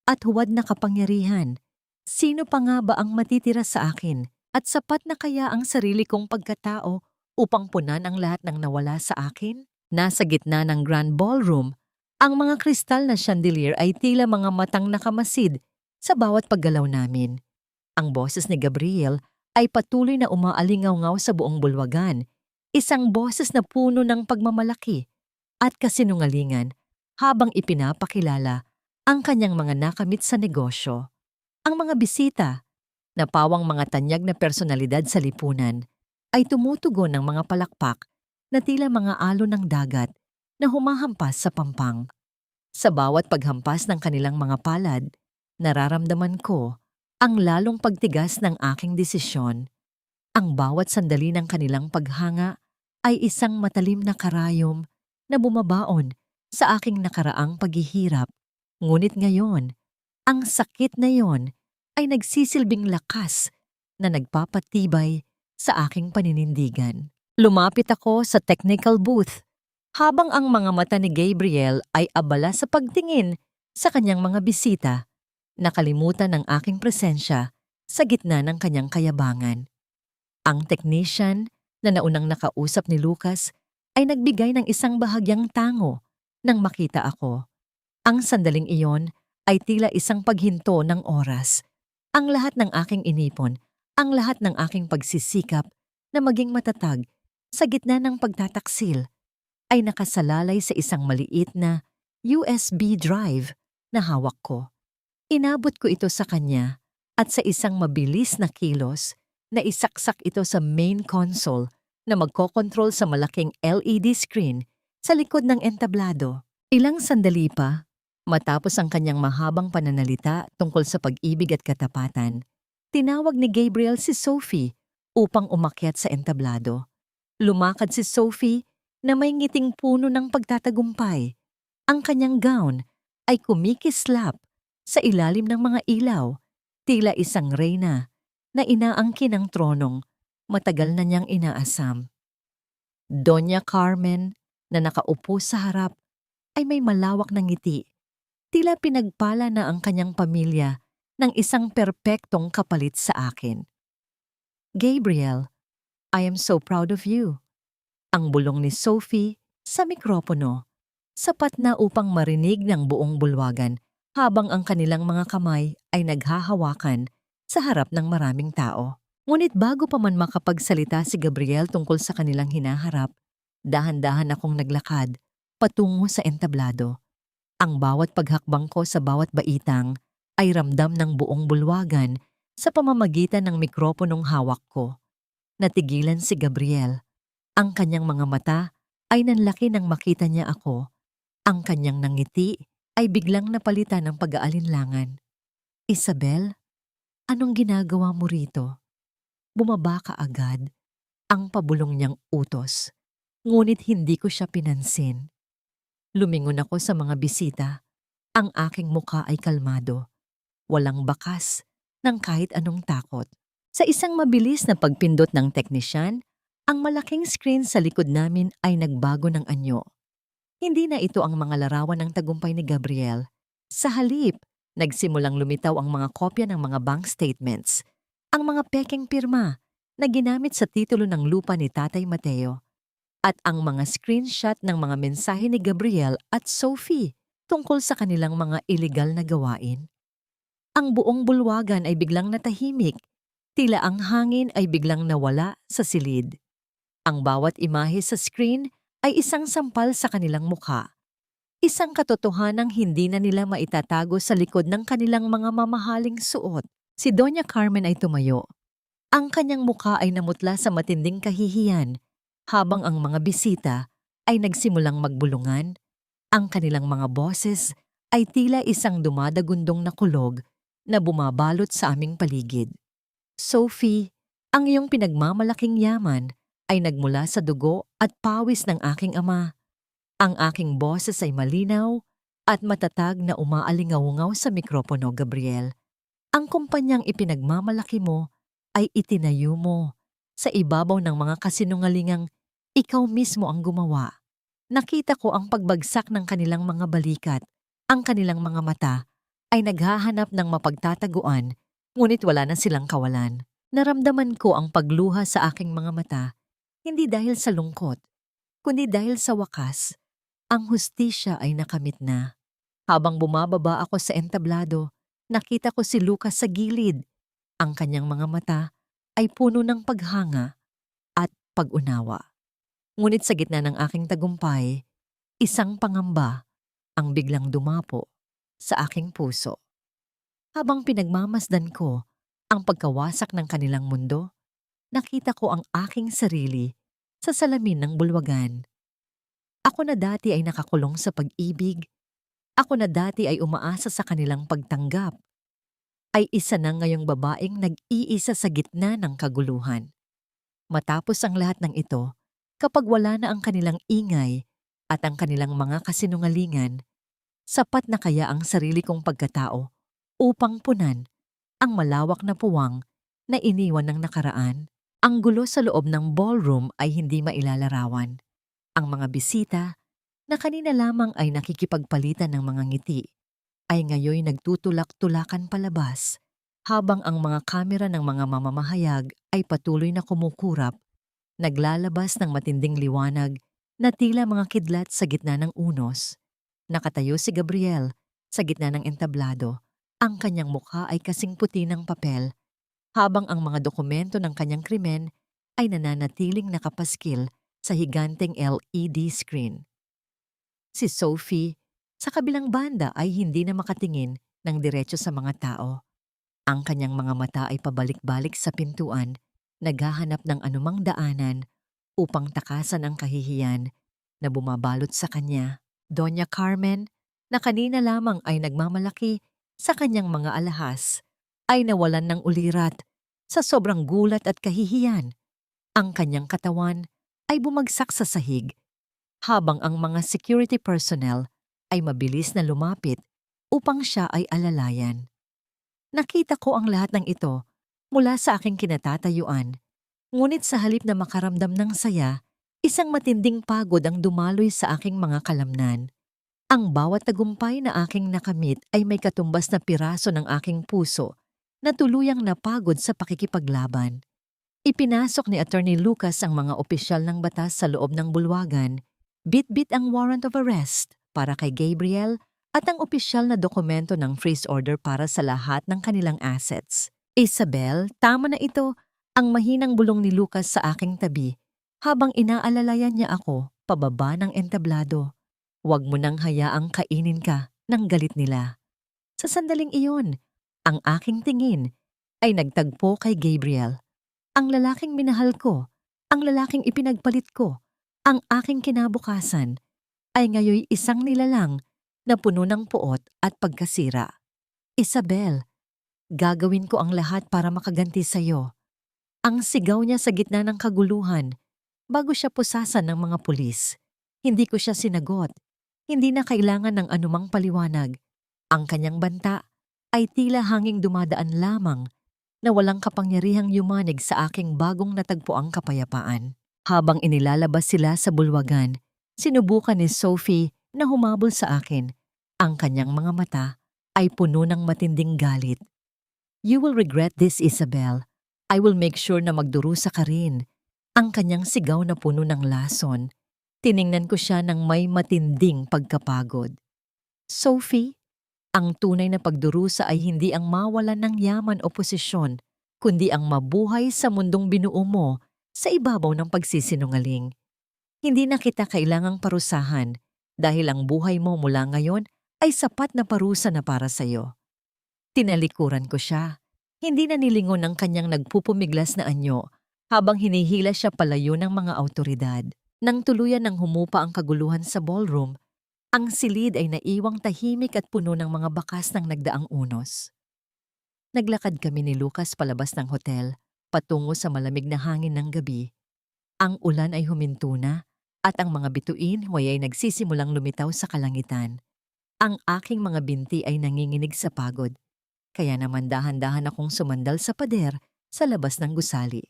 at huwad na kapangyarihan, sino pa nga ba ang matitira sa akin at sapat na kaya ang sarili kong pagkatao upang punan ang lahat ng nawala sa akin? Nasa gitna ng grand ballroom, ang mga kristal na chandelier ay tila mga matang nakamasid sa bawat paggalaw namin. Ang boses ni Gabriel ay patuloy na umaalingaw-ngaw sa buong bulwagan, isang boses na puno ng pagmamalaki at kasinungalingan habang ipinapakilala ang kanyang mga nakamit sa negosyo. Ang mga bisita, na pawang mga tanyag na personalidad sa lipunan, ay tumutugon ng mga palakpak na tila mga alon ng dagat na humahampas sa pampang. Sa bawat paghampas ng kanilang mga palad, nararamdaman ko ang lalong pagtigas ng aking desisyon. Ang bawat sandali ng kanilang paghanga ay isang matalim na karayom na bumabaon sa aking nakaraang paghihirap. Ngunit ngayon, ang sakit na yon ay nagsisilbing lakas na nagpapatibay sa aking paninindigan. Lumapit ako sa technical booth habang ang mga mata ni Gabriel ay abala sa pagtingin sa kanyang mga bisita. Nakalimutan ng aking presensya sa gitna ng kanyang kayabangan. Ang technician na naunang nakausap ni Lucas ay nagbigay ng isang bahagyang tango nang makita ako. Ang sandaling iyon ay tila isang paghinto ng oras. Ang lahat ng aking inipon, ang lahat ng aking pagsisikap na maging matatag sa gitna ng pagtataksil ay nakasalalay sa isang maliit na USB drive na hawak ko. Inabot ko ito sa kanya at sa isang mabilis na kilos na isaksak ito sa main console na magkokontrol sa malaking LED screen sa likod ng entablado. Ilang sandali pa, matapos ang kanyang mahabang pananalita tungkol sa pag-ibig at katapatan, tinawag ni Gabriel si Sophie upang umakyat sa entablado. Lumakad si Sophie na may ngiting puno ng pagtatagumpay. Ang kanyang gown ay kumikislap sa ilalim ng mga ilaw, tila isang reyna na inaangkin ng tronong matagal na niyang inaasam. Doña Carmen na nakaupo sa harap ay may malawak na ngiti. Tila pinagpala na ang kanyang pamilya ng isang perpektong kapalit sa akin. Gabriel, I am so proud of you. Ang bulong ni Sophie sa mikropono, sapat na upang marinig ng buong bulwagan habang ang kanilang mga kamay ay naghahawakan sa harap ng maraming tao. Ngunit bago pa man makapagsalita si Gabriel tungkol sa kanilang hinaharap, dahan-dahan akong naglakad patungo sa entablado. Ang bawat paghakbang ko sa bawat baitang ay ramdam ng buong bulwagan sa pamamagitan ng mikroponong hawak ko. Natigilan si Gabriel. Ang kanyang mga mata ay nanlaki nang makita niya ako. Ang kanyang nangiti ay biglang napalitan ng pag-aalinlangan. Isabel, anong ginagawa mo rito? Bumaba ka agad. Ang pabulong niyang utos. Ngunit hindi ko siya pinansin. Lumingon ako sa mga bisita. Ang aking muka ay kalmado. Walang bakas ng kahit anong takot. Sa isang mabilis na pagpindot ng teknisyan, ang malaking screen sa likod namin ay nagbago ng anyo. Hindi na ito ang mga larawan ng tagumpay ni Gabriel. Sa halip, nagsimulang lumitaw ang mga kopya ng mga bank statements, ang mga pekeng pirma na ginamit sa titulo ng lupa ni Tatay Mateo, at ang mga screenshot ng mga mensahe ni Gabriel at Sophie tungkol sa kanilang mga iligal na gawain. Ang buong bulwagan ay biglang natahimik, tila ang hangin ay biglang nawala sa silid. Ang bawat imahe sa screen ay isang sampal sa kanilang mukha. Isang katotohanang hindi na nila maitatago sa likod ng kanilang mga mamahaling suot. Si Doña Carmen ay tumayo. Ang kanyang mukha ay namutla sa matinding kahihiyan, habang ang mga bisita ay nagsimulang magbulungan. Ang kanilang mga boses ay tila isang dumadagundong na kulog na bumabalot sa aming paligid. Sophie, ang iyong pinagmamalaking yaman ay nagmula sa dugo at pawis ng aking ama. Ang aking boses ay malinaw at matatag na umaalingaw-ngaw sa mikropono, Gabriel. Ang kumpanyang ipinagmamalaki mo ay itinayo mo sa ibabaw ng mga kasinungalingang ikaw mismo ang gumawa. Nakita ko ang pagbagsak ng kanilang mga balikat. Ang kanilang mga mata ay naghahanap ng mapagtataguan, ngunit wala na silang kawalan. Naramdaman ko ang pagluha sa aking mga mata, hindi dahil sa lungkot, kundi dahil sa wakas, ang hustisya ay nakamit na. Habang bumababa ako sa entablado, nakita ko si Lucas sa gilid. Ang kanyang mga mata ay puno ng paghanga at pag-unawa. Ngunit sa gitna ng aking tagumpay, isang pangamba ang biglang dumapo sa aking puso. Habang pinagmamasdan ko ang pagkawasak ng kanilang mundo, nakita ko ang aking sarili sa salamin ng bulwagan. Ako na dati ay nakakulong sa pag-ibig, ako na dati ay umaasa sa kanilang pagtanggap, ay isa na ngayong babaeng nag-iisa sa gitna ng kaguluhan. Matapos ang lahat ng ito, kapag wala na ang kanilang ingay at ang kanilang mga kasinungalingan, sapat na kaya ang sarili kong pagkatao upang punan ang malawak na puwang na iniwan ng nakaraan? Ang gulo sa loob ng ballroom ay hindi mailalarawan. Ang mga bisita, na kanina lamang ay nakikipagpalitan ng mga ngiti, ay ngayoy nagtutulak-tulakan palabas, habang ang mga kamera ng mga mamamahayag ay patuloy na kumukurap, naglalabas ng matinding liwanag na tila mga kidlat sa gitna ng unos. Nakatayo si Gabriel sa gitna ng entablado. Ang kanyang mukha ay kasing puti ng papel, habang ang mga dokumento ng kanyang krimen ay nananatiling nakapaskil sa higanteng LED screen. Si Sophie, sa kabilang banda ay hindi na makatingin ng diretso sa mga tao. Ang kanyang mga mata ay pabalik-balik sa pintuan, naghahanap ng anumang daanan upang takasan ang kahihiyan na bumabalot sa kanya. Doña Carmen, na kanina lamang ay nagmamalaki sa kanyang mga alahas, ay nawalan ng ulirat sa sobrang gulat at kahihiyan. Ang kanyang katawan ay bumagsak sa sahig, habang ang mga security personnel ay mabilis na lumapit upang siya ay alalayan. Nakita ko ang lahat ng ito mula sa aking kinatatayuan, ngunit sa halip na makaramdam ng saya, isang matinding pagod ang dumaloy sa aking mga kalamnan. Ang bawat tagumpay na aking nakamit ay may katumbas na piraso ng aking puso na tuluyang napagod sa pakikipaglaban. Ipinasok ni Attorney Lucas ang mga opisyal ng batas sa loob ng bulwagan, bit-bit ang warrant of arrest para kay Gabriel at ang opisyal na dokumento ng freeze order para sa lahat ng kanilang assets. Isabel, tama na ito, ang mahinang bulong ni Lucas sa aking tabi habang inaalalayan niya ako pababa ng entablado. Huwag mo nang hayaang kainin ka ng galit nila. Sa sandaling iyon, ang aking tingin ay nagtagpo kay Gabriel, ang lalaking minahal ko, ang lalaking ipinagpalit ko, ang aking kinabukasan, ay ngayoy isang nilalang na puno ng puot at pagkasira. Isabel, gagawin ko ang lahat para makaganti sa'yo. Ang sigaw niya sa gitna ng kaguluhan bago siya pusasan ng mga pulis. Hindi ko siya sinagot. Hindi na kailangan ng anumang paliwanag. Ang kanyang banta ay tila hanging dumadaan lamang na walang kapangyarihang yumanig sa aking bagong natagpuang kapayapaan. Habang inilalabas sila sa bulwagan, sinubukan ni Sophie na humabol sa akin. Ang kanyang mga mata ay puno ng matinding galit. "You will regret this, Isabel. I will make sure na magdurusa ka rin." Ang kanyang sigaw na puno ng lason. Tiningnan ko siya ng may matinding pagkapagod. "Sophie, ang tunay na pagdurusa ay hindi ang mawalan ng yaman o posisyon, kundi ang mabuhay sa mundong binuo mo sa ibabaw ng pagsisinungaling. Hindi na kita kailangang parusahan dahil ang buhay mo mula ngayon ay sapat na parusa na para sa'yo." Tinalikuran ko siya. Hindi na nilingon ang kanyang nagpupumiglas na anyo habang hinihila siya palayo ng mga awtoridad. Nang tuluyan ng humupa ang kaguluhan sa ballroom, ang silid ay naiwang tahimik at puno ng mga bakas ng nagdaang unos. Naglakad kami ni Lucas palabas ng hotel, patungo sa malamig na hangin ng gabi. Ang ulan ay huminto na at ang mga bituin ay nagsisimulang lumitaw sa kalangitan. Ang aking mga binti ay nanginginig sa pagod, kaya naman dahan-dahan akong sumandal sa pader sa labas ng gusali.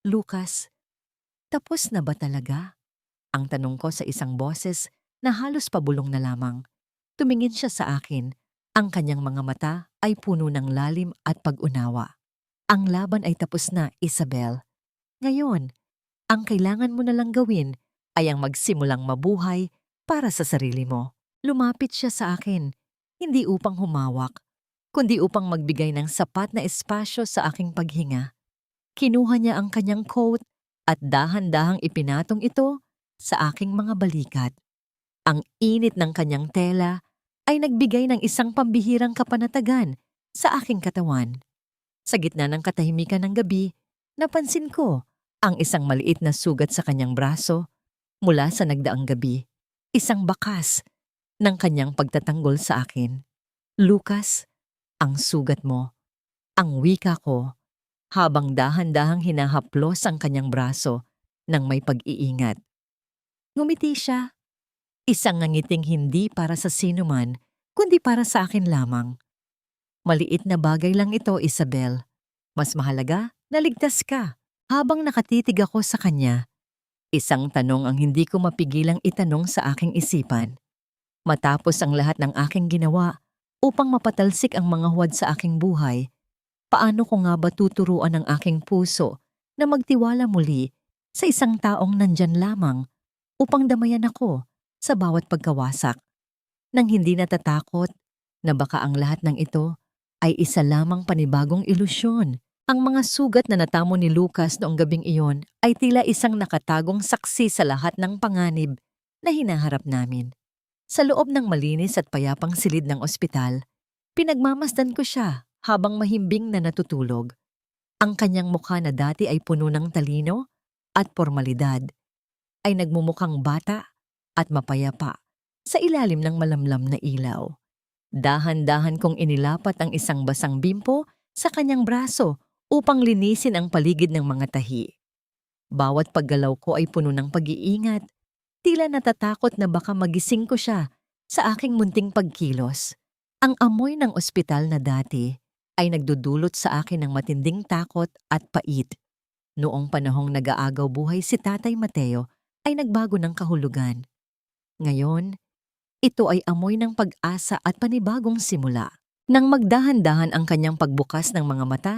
"Lucas, tapos na ba talaga?" Ang tanong ko sa isang boses na halos pabulong na lamang. Tumingin siya sa akin. Ang kanyang mga mata ay puno ng lalim at pag-unawa. "Ang laban ay tapos na, Isabel. Ngayon, ang kailangan mo na lang gawin ay ang magsimulang mabuhay para sa sarili mo." Lumapit siya sa akin, hindi upang humawak, kundi upang magbigay ng sapat na espasyo sa aking paghinga. Kinuha niya ang kanyang coat at dahan-dahang ipinatong ito sa aking mga balikat. Ang init ng kanyang tela ay nagbigay ng isang pambihirang kapanatagan sa aking katawan. Sa gitna ng katahimikan ng gabi, napansin ko ang isang maliit na sugat sa kanyang braso mula sa nagdaang gabi. Isang bakas ng kanyang pagtatanggol sa akin. "Lucas, ang sugat mo." Ang wika ko habang dahan-dahang hinahaplos ang kanyang braso ng may pag-iingat. Ngumiti siya. Isang ngangiting hindi para sa sinuman, kundi para sa akin lamang. "Maliit na bagay lang ito, Isabel. Mas mahalaga, naligtas ka." Habang nakatitig ako sa kanya, isang tanong ang hindi ko mapigilang itanong sa aking isipan. Matapos ang lahat ng aking ginawa upang mapatalsik ang mga huwad sa aking buhay, paano ko nga ba tuturuan ang aking puso na magtiwala muli sa isang taong nandyan lamang upang damayan ako sa bawat pagkawasak, nang hindi natatakot na baka ang lahat ng ito ay isa lamang panibagong ilusyon? Ang mga sugat na natamo ni Lucas noong gabing iyon ay tila isang nakatagong saksi sa lahat ng panganib na hinaharap namin. Sa loob ng malinis at payapang silid ng ospital, pinagmamasdan ko siya habang mahimbing na natutulog. Ang kanyang mukha na dati ay puno ng talino at pormalidad ay nagmumukhang bata at mapayapa sa ilalim ng malamlam na ilaw. Dahan-dahan kong inilapat ang isang basang bimpo sa kanyang braso upang linisin ang paligid ng mga tahi. Bawat paggalaw ko ay puno ng pag-iingat, tila natatakot na baka magising ko siya sa aking munting pagkilos. Ang amoy ng ospital na dati ay nagdudulot sa akin ng matinding takot at pait. Noong panahong nag-aagaw buhay si Tatay Mateo ay nagbago ng kahulugan. Ngayon, ito ay amoy ng pag-asa at panibagong simula. Nang magdahan-dahan ang kanyang pagbukas ng mga mata,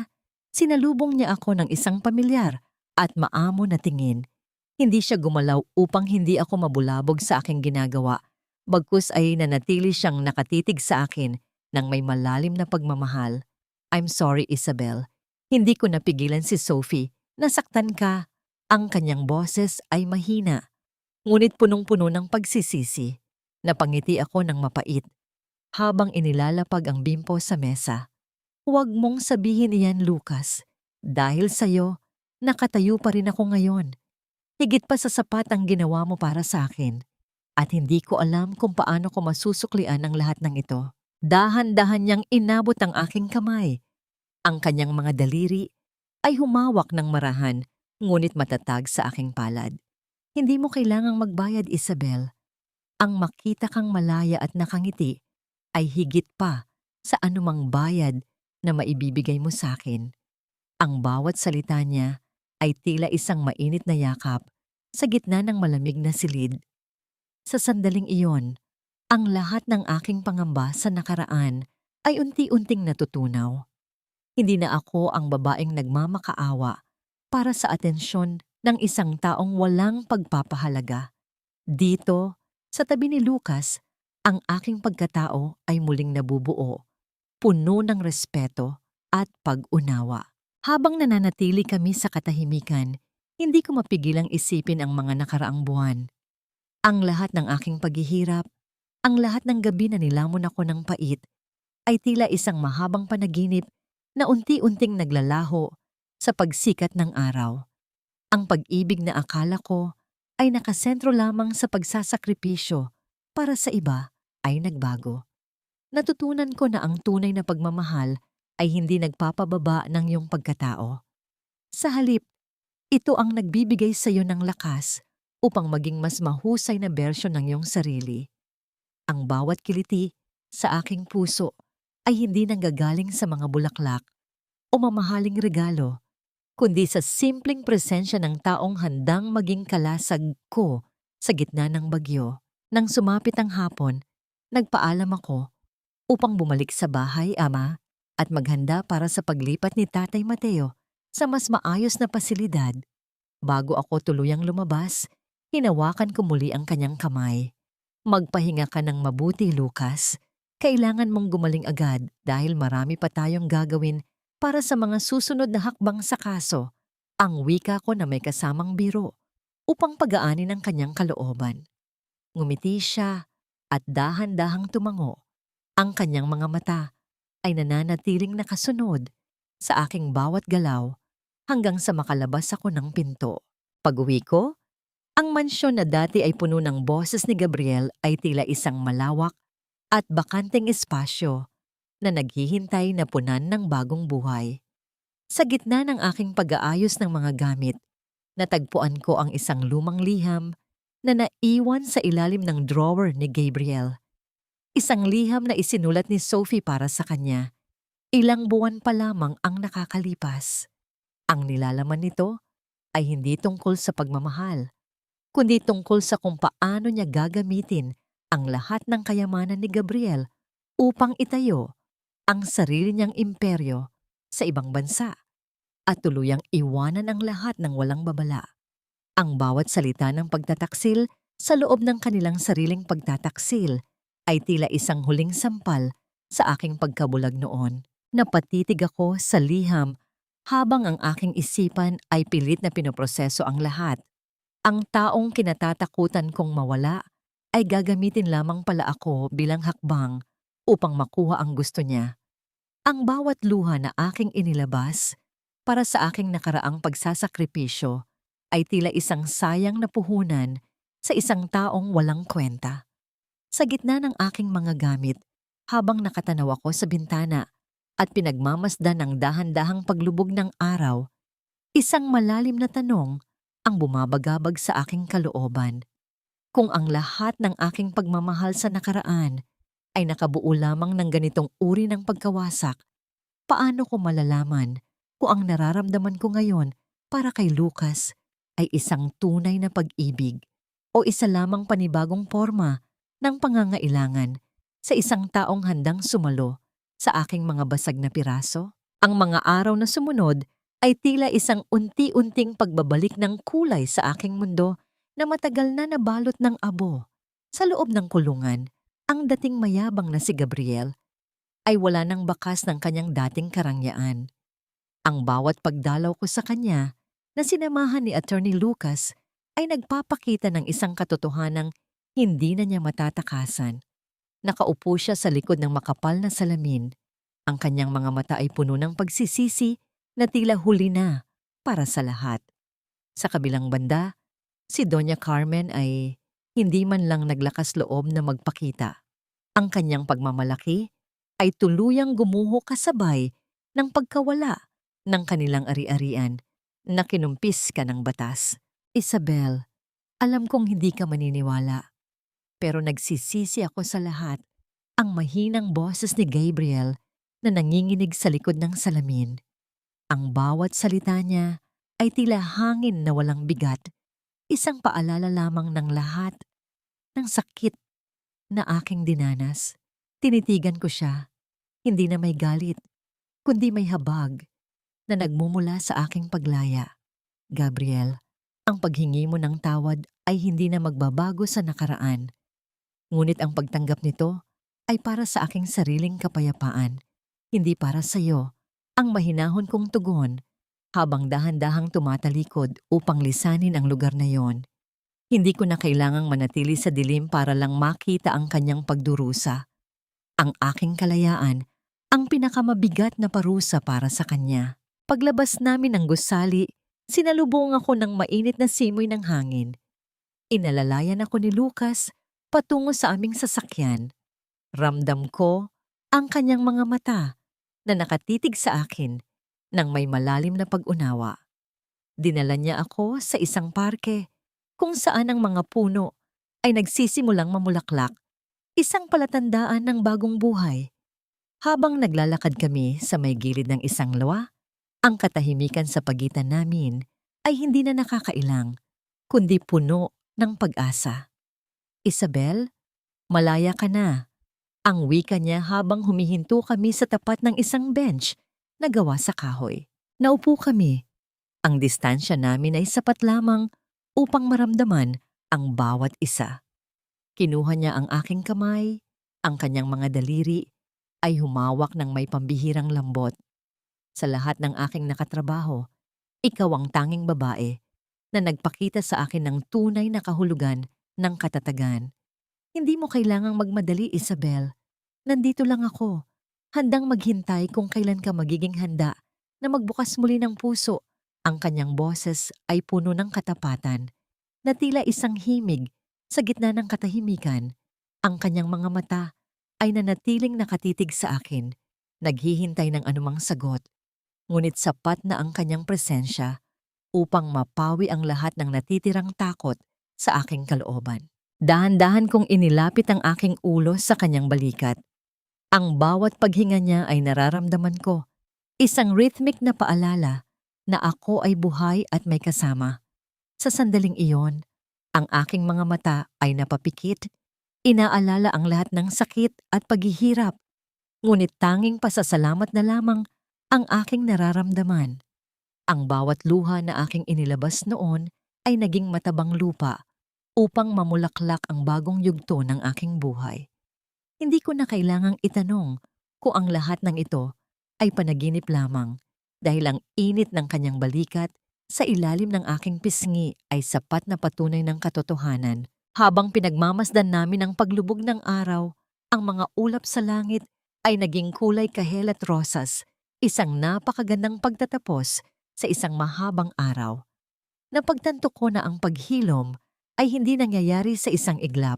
sinalubong niya ako ng isang pamilyar at maamo na tingin. Hindi siya gumalaw upang hindi ako mabulabog sa aking ginagawa, bagkus ay nanatili siyang nakatitig sa akin ng may malalim na pagmamahal. "I'm sorry, Isabel. Hindi ko napigilan si Sophie. Nasaktan ka." Ang kanyang boses ay mahina, ngunit punong-puno ng pagsisisi. Napangiti ako ng mapait. habang inilalapag ang bimpo sa mesa. Huwag mong sabihin iyan, Lucas. Dahil sa'yo, nakatayo pa rin ako ngayon. Higit pa sa sapat ang ginawa mo para sa akin. At hindi ko alam kung paano ko masusuklian ang lahat ng ito. Dahan-dahan niyang inabot ang aking kamay. Ang kanyang mga daliri ay humawak ng marahan, ngunit matatag sa aking palad. Hindi mo kailangang magbayad, Isabel. Ang makita kang malaya at nakangiti ay higit pa sa anumang bayad na maibibigay mo sa akin. Ang bawat salita niya ay tila isang mainit na yakap sa gitna ng malamig na silid. Sa sandaling iyon, ang lahat ng aking pangamba sa nakaraan ay unti-unting natutunaw. Hindi na ako ang babaeng nagmamakaawa para sa atensyon ng isang taong walang pagpapahalaga. Dito, sa tabi ni Lucas, ang aking pagkatao ay muling nabubuo, puno ng respeto at pag-unawa. Habang nananatili kami sa katahimikan, hindi ko mapigilang isipin ang mga nakaraang buwan. Ang lahat ng aking paghihirap, ang lahat ng gabi na nilamon ako ng pait, ay tila isang mahabang panaginip na unti-unting naglalaho sa pagsikat ng araw. Ang pag-ibig na akala ko ay nakasentro lamang sa pagsasakripisyo para sa iba ay nagbago. Natutunan ko na ang tunay na pagmamahal ay hindi nagpapababa ng iyong pagkatao. Sa halip, ito ang nagbibigay sa iyo ng lakas upang maging mas mahusay na bersyon ng iyong sarili. Ang bawat kiliti sa aking puso ay hindi nanggagaling sa mga bulaklak o mamahaling regalo, kundi sa simpleng presensya ng taong handang maging kalasag ko sa gitna ng bagyo. Nang sumapit ang hapon, nagpaalam ako upang bumalik sa bahay, Ama, at maghanda para sa paglipat ni Tatay Mateo sa mas maayos na pasilidad. Bago ako tuluyang lumabas, hinawakan ko muli ang kanyang kamay. Magpahinga ka ng mabuti, Lucas. Kailangan mong gumaling agad dahil marami pa tayong gagawin para sa mga susunod na hakbang sa kaso. Ang wika ko na may kasamang biro upang pagaanin ang kanyang kalooban. Ngumiti siya at dahan-dahang tumango. Ang kanyang mga mata ay nananatiling nakasunod sa aking bawat galaw hanggang sa makalabas ako ng pinto. Pag-uwi ko, ang mansyon na dati ay puno ng boses ni Gabriel ay tila isang malawak at bakanteng espasyo na naghihintay na punan ng bagong buhay. Sa gitna ng aking pag-aayos ng mga gamit, natagpuan ko ang isang lumang liham na naiwan sa ilalim ng drawer ni Gabriel. Isang liham na isinulat ni Sophie para sa kanya. Ilang buwan pa lamang ang nakakalipas. Ang nilalaman nito ay hindi tungkol sa pagmamahal, kundi tungkol sa kung paano niya gagamitin ang lahat ng kayamanan ni Gabriel upang itayo ang sarili niyang imperyo sa ibang bansa at tuluyang iwanan ang lahat ng walang babala. Ang bawat salita ng pagtataksil sa loob ng kanilang sariling pagtataksil ay tila isang huling sampal sa aking pagkabulag noon. Napatitig ako sa liham habang ang aking isipan ay pilit na pinoproseso ang lahat. Ang taong kinatatakutan kong mawala ay gagamitin lamang pala ako bilang hakbang upang makuha ang gusto niya. Ang bawat luha na aking inilabas para sa aking nakaraang pagsasakripisyo ay tila isang sayang na puhunan sa isang taong walang kwenta. Sa gitna ng aking mga gamit, habang nakatanaw ako sa bintana at pinagmamasdan ng dahan-dahang paglubog ng araw, isang malalim na tanong ang bumabagabag sa aking kalooban. Kung ang lahat ng aking pagmamahal sa nakaraan ay nakabuo lamang ng ganitong uri ng pagkawasak, paano ko malalaman kung ang nararamdaman ko ngayon para kay Lucas ay isang tunay na pag-ibig o isa lamang panibagong forma ng pangangailangan sa isang taong handang sumalo sa aking mga basag na piraso? Ang mga araw na sumunod ay tila isang unti-unting pagbabalik ng kulay sa aking mundo na matagal na nabalot ng abo. Sa loob ng kulungan, ang dating mayabang na si Gabriel ay wala ng bakas ng kanyang dating karangyaan. Ang bawat pagdalaw ko sa kanya na sinamahan ni Attorney Lucas ay nagpapakita ng isang katotohanang hindi na niya matatakasan. Nakaupo siya sa likod ng makapal na salamin. Ang kanyang mga mata ay puno ng pagsisisi na tila huli na para sa lahat. Sa kabilang banda, si Doña Carmen ay hindi man lang naglakas loob na magpakita. Ang kanyang pagmamalaki ay tuluyang gumuho kasabay ng pagkawala ng kanilang ari-arian na kinumpis ka ng batas. Isabel, alam kong hindi ka maniniwala, pero nagsisisi ako sa lahat. Ang mahinang boses ni Gabriel na nanginginig sa likod ng salamin. Ang bawat salita niya ay tila hangin na walang bigat, isang paalala lamang ng lahat ng sakit na aking dinanas. Tinitigan ko siya, hindi na may galit, kundi may habag na nagmumula sa aking paglaya. Gabriel, ang paghingi mo ng tawad ay hindi na magbabago sa nakaraan. Ngunit ang pagtanggap nito ay para sa aking sariling kapayapaan, hindi para sa iyo. Ang mahinahon kong tugon habang dahan-dahang tumatalikod upang lisanin ang lugar na yon. Hindi ko na kailangang manatili sa dilim para lang makita ang kanyang pagdurusa. Ang aking kalayaan, ang pinakamabigat na parusa para sa kanya. Paglabas namin ng gusali, sinalubong ako ng mainit na simoy ng hangin. Inalalayan ako ni Lucas patungo sa aming sasakyan. Ramdam ko ang kanyang mga mata na nakatitig sa akin ng may malalim na pag-unawa. Dinala niya ako sa isang parke kung saan ang mga puno ay nagsisimulang mamulaklak, isang palatandaan ng bagong buhay. Habang naglalakad kami sa may gilid ng isang lawa, ang katahimikan sa pagitan namin ay hindi na nakakailang, kundi puno ng pag-asa. Isabel, malaya ka na. Ang wika niya habang humihinto kami sa tapat ng isang bench na gawa sa kahoy. Naupo kami. Ang distansya namin ay sapat lamang upang maramdaman ang bawat isa. Kinuha niya ang aking kamay, ang kanyang mga daliri ay humawak ng may pambihirang lambot. Sa lahat ng aking nakatrabaho, ikaw ang tanging babae na nagpakita sa akin ng tunay na kahulugan ng katatagan. Hindi mo kailangang magmadali, Isabel. Nandito lang ako, handang maghintay kung kailan ka magiging handa na magbukas muli ng puso. Ang kanyang boses ay puno ng katapatan, na tila isang himig sa gitna ng katahimikan. Ang kanyang mga mata ay nanatiling nakatitig sa akin, naghihintay ng anumang sagot. Ngunit sapat na ang kanyang presensya upang mapawi ang lahat ng natitirang takot sa aking kalooban. Dahan-dahan kong inilapit ang aking ulo sa kanyang balikat. Ang bawat paghinga niya ay nararamdaman ko, isang rhythmic na paalala na ako ay buhay at may kasama. Sa sandaling iyon, ang aking mga mata ay napapikit, inaalala ang lahat ng sakit at paghihirap, ngunit tanging pasasalamat na lamang ang aking nararamdaman. Ang bawat luha na aking inilabas noon ay naging matabang lupa upang mamulaklak ang bagong yugto ng aking buhay. Hindi ko na kailangang itanong kung ang lahat ng ito ay panaginip lamang dahil ang init ng kanyang balikat sa ilalim ng aking pisngi ay sapat na patunay ng katotohanan. Habang pinagmamasdan namin ang paglubog ng araw, ang mga ulap sa langit ay naging kulay kahel at rosas, isang napakagandang pagtatapos sa isang mahabang araw. Napagtanto ko na ang paghilom ay hindi nangyayari sa isang iglap.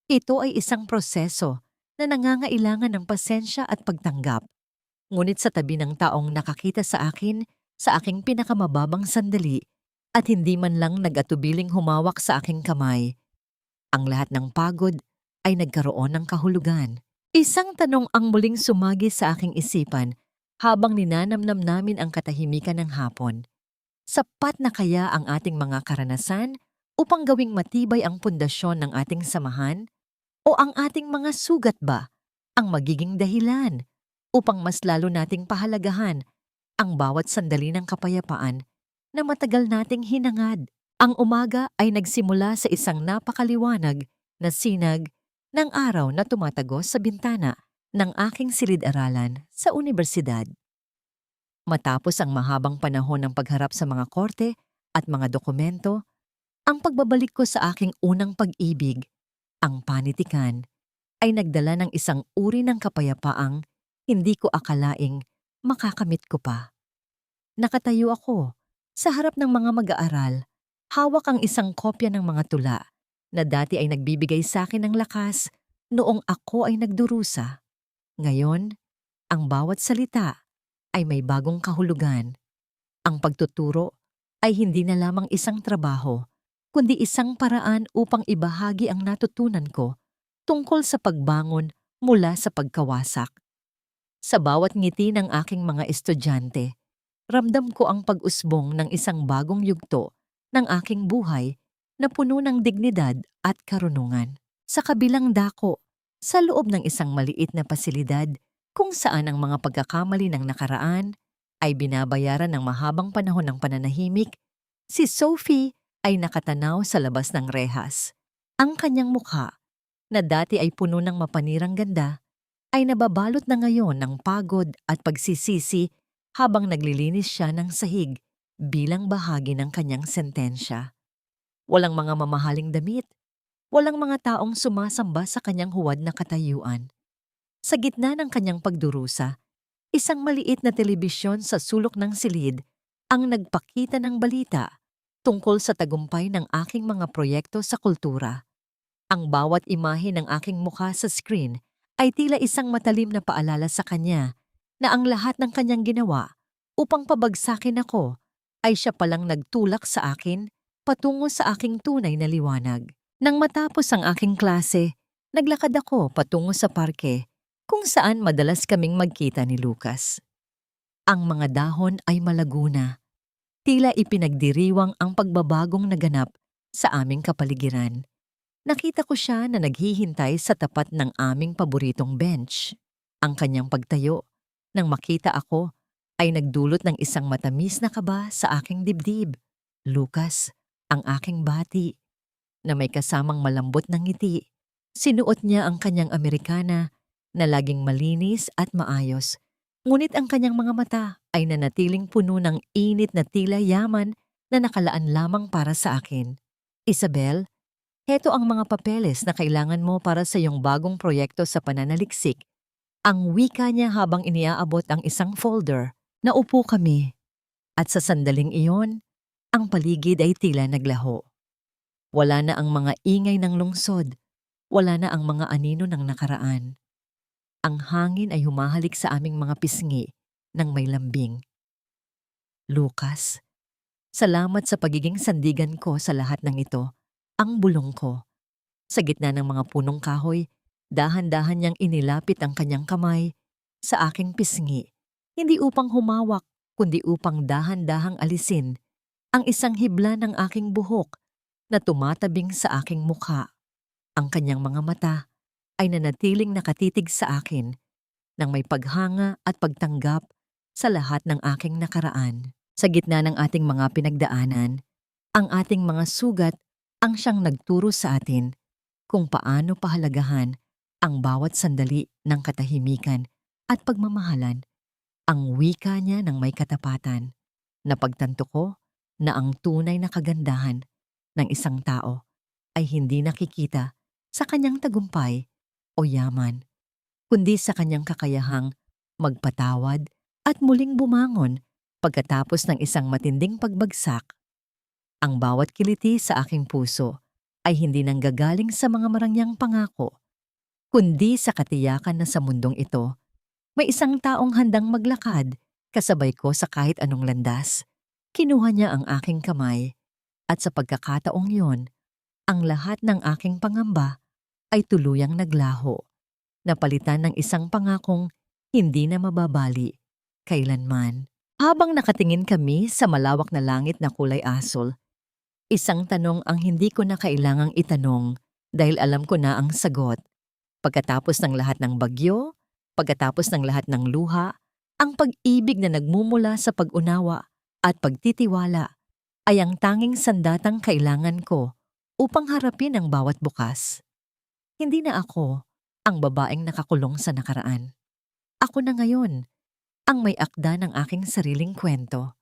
Ito ay isang proseso na nangangailangan ng pasensya at pagtanggap. Ngunit sa tabi ng taong nakakita sa akin sa aking pinakamababang sandali at hindi man lang nag-atubiling humawak sa aking kamay, ang lahat ng pagod ay nagkaroon ng kahulugan. Isang tanong ang muling sumagi sa aking isipan habang ninanamnam namin ang katahimikan ng hapon. Sapat na kaya ang ating mga karanasan upang gawing matibay ang pundasyon ng ating samahan? O ang ating mga sugat ba ang magiging dahilan upang mas lalo nating pahalagahan ang bawat sandali ng kapayapaan na matagal nating hinangad? Ang umaga ay nagsimula sa isang napakaliwanag na sinag ng araw na tumatagos sa bintana ng aking silid-aralan sa unibersidad. Matapos ang mahabang panahon ng pagharap sa mga korte at mga dokumento, ang pagbabalik ko sa aking unang pag-ibig, ang panitikan, ay nagdala ng isang uri ng kapayapaang hindi ko akalaing makakamit ko pa. Nakatayo ako sa harap ng mga mag-aaral, hawak ang isang kopya ng mga tula na dati ay nagbibigay sa akin ng lakas noong ako ay nagdurusa. Ngayon, ang bawat salita ay may bagong kahulugan. Ang pagtuturo ay hindi na lamang isang trabaho, kundi isang paraan upang ibahagi ang natutunan ko tungkol sa pagbangon mula sa pagkawasak. Sa bawat ngiti ng aking mga estudyante, ramdam ko ang pag-usbong ng isang bagong yugto ng aking buhay na puno ng dignidad at karunungan. Sa kabilang dako, sa loob ng isang maliit na pasilidad kung saan ang mga pagkakamali ng nakaraan ay binabayaran ng mahabang panahon ng pananahimik, si Sophie ay nakatanaw sa labas ng rehas. Ang kanyang mukha, na dati ay puno ng mapanirang ganda, ay nababalot na ngayon ng pagod at pagsisisi habang naglilinis siya ng sahig bilang bahagi ng kanyang sentensya. Walang mga mamahaling damit, walang mga taong sumasamba sa kanyang huwad na katayuan. Sa gitna ng kanyang pagdurusa, isang maliit na telebisyon sa sulok ng silid ang nagpakita ng balita tungkol sa tagumpay ng aking mga proyekto sa kultura. Ang bawat imahe ng aking mukha sa screen ay tila isang matalim na paalala sa kanya na ang lahat ng kanyang ginawa upang pabagsakin ako ay siya palang nagtulak sa akin patungo sa aking tunay na liwanag. Nang matapos ang aking klase, naglakad ako patungo sa parke kung saan madalas kaming magkita ni Lucas. Ang mga dahon ay malago na, tila ipinagdiriwang ang pagbabagong naganap sa aming kapaligiran. Nakita ko siya na naghihintay sa tapat ng aming paboritong bench. Ang kanyang pagtayo, nang makita ako, ay nagdulot ng isang matamis na kaba sa aking dibdib. Lucas, ang aking bati, na may kasamang malambot na ngiti. Sinuot niya ang kanyang Amerikana na laging malinis at maayos. Ngunit ang kanyang mga mata ay nanatiling puno ng init na tila yaman na nakalaan lamang para sa akin. Isabel, heto ang mga papeles na kailangan mo para sa iyong bagong proyekto sa pananaliksik. Ang wika niya habang iniaabot ang isang folder. Naupo kami. At sa sandaling iyon, ang paligid ay tila naglaho. Wala na ang mga ingay ng lungsod. Wala na ang mga anino ng nakaraan. Ang hangin ay humahalik sa aming mga pisngi ng may lambing. Lucas, salamat sa pagiging sandigan ko sa lahat ng ito. Ang bulong ko. Sa gitna ng mga punong kahoy, dahan-dahan niyang inilapit ang kanyang kamay sa aking pisngi, hindi upang humawak, kundi upang dahan-dahang alisin ang isang hibla ng aking buhok na tumatabing sa aking mukha. Ang kanyang mga mata ay nanatiling nakatitig sa akin nang may paghanga at pagtanggap sa lahat ng aking nakaraan. Sa gitna ng ating mga pinagdaanan, ang ating mga sugat ang siyang nagturo sa atin kung paano pahalagahan ang bawat sandali ng katahimikan at pagmamahalan. Ang wika niya ng may katapatan. Napagtanto ko na ang tunay na kagandahan ng isang tao ay hindi nakikita sa kanyang tagumpay o yaman, kundi sa kanyang kakayahang magpatawad at muling bumangon pagkatapos ng isang matinding pagbagsak. Ang bawat kiliti sa aking puso ay hindi nanggagaling sa mga marangyang pangako, kundi sa katiyakan na sa mundong ito, may isang taong handang maglakad kasabay ko sa kahit anong landas. Kinuha niya ang aking kamay at sa pagkakataong yon, ang lahat ng aking pangamba ay tuluyang naglaho, napalitan ng isang pangakong hindi na mababali kailanman. Habang nakatingin kami sa malawak na langit na kulay asul, isang tanong ang hindi ko na kailangang itanong dahil alam ko na ang sagot. Pagkatapos ng lahat ng bagyo, pagkatapos ng lahat ng luha, ang pag-ibig na nagmumula sa pag-unawa at pagtitiwala ay ang tanging sandatang kailangan ko upang harapin ang bawat bukas. Hindi na ako ang babaeng nakakulong sa nakaraan. Ako na ngayon ang may akda ng aking sariling kwento.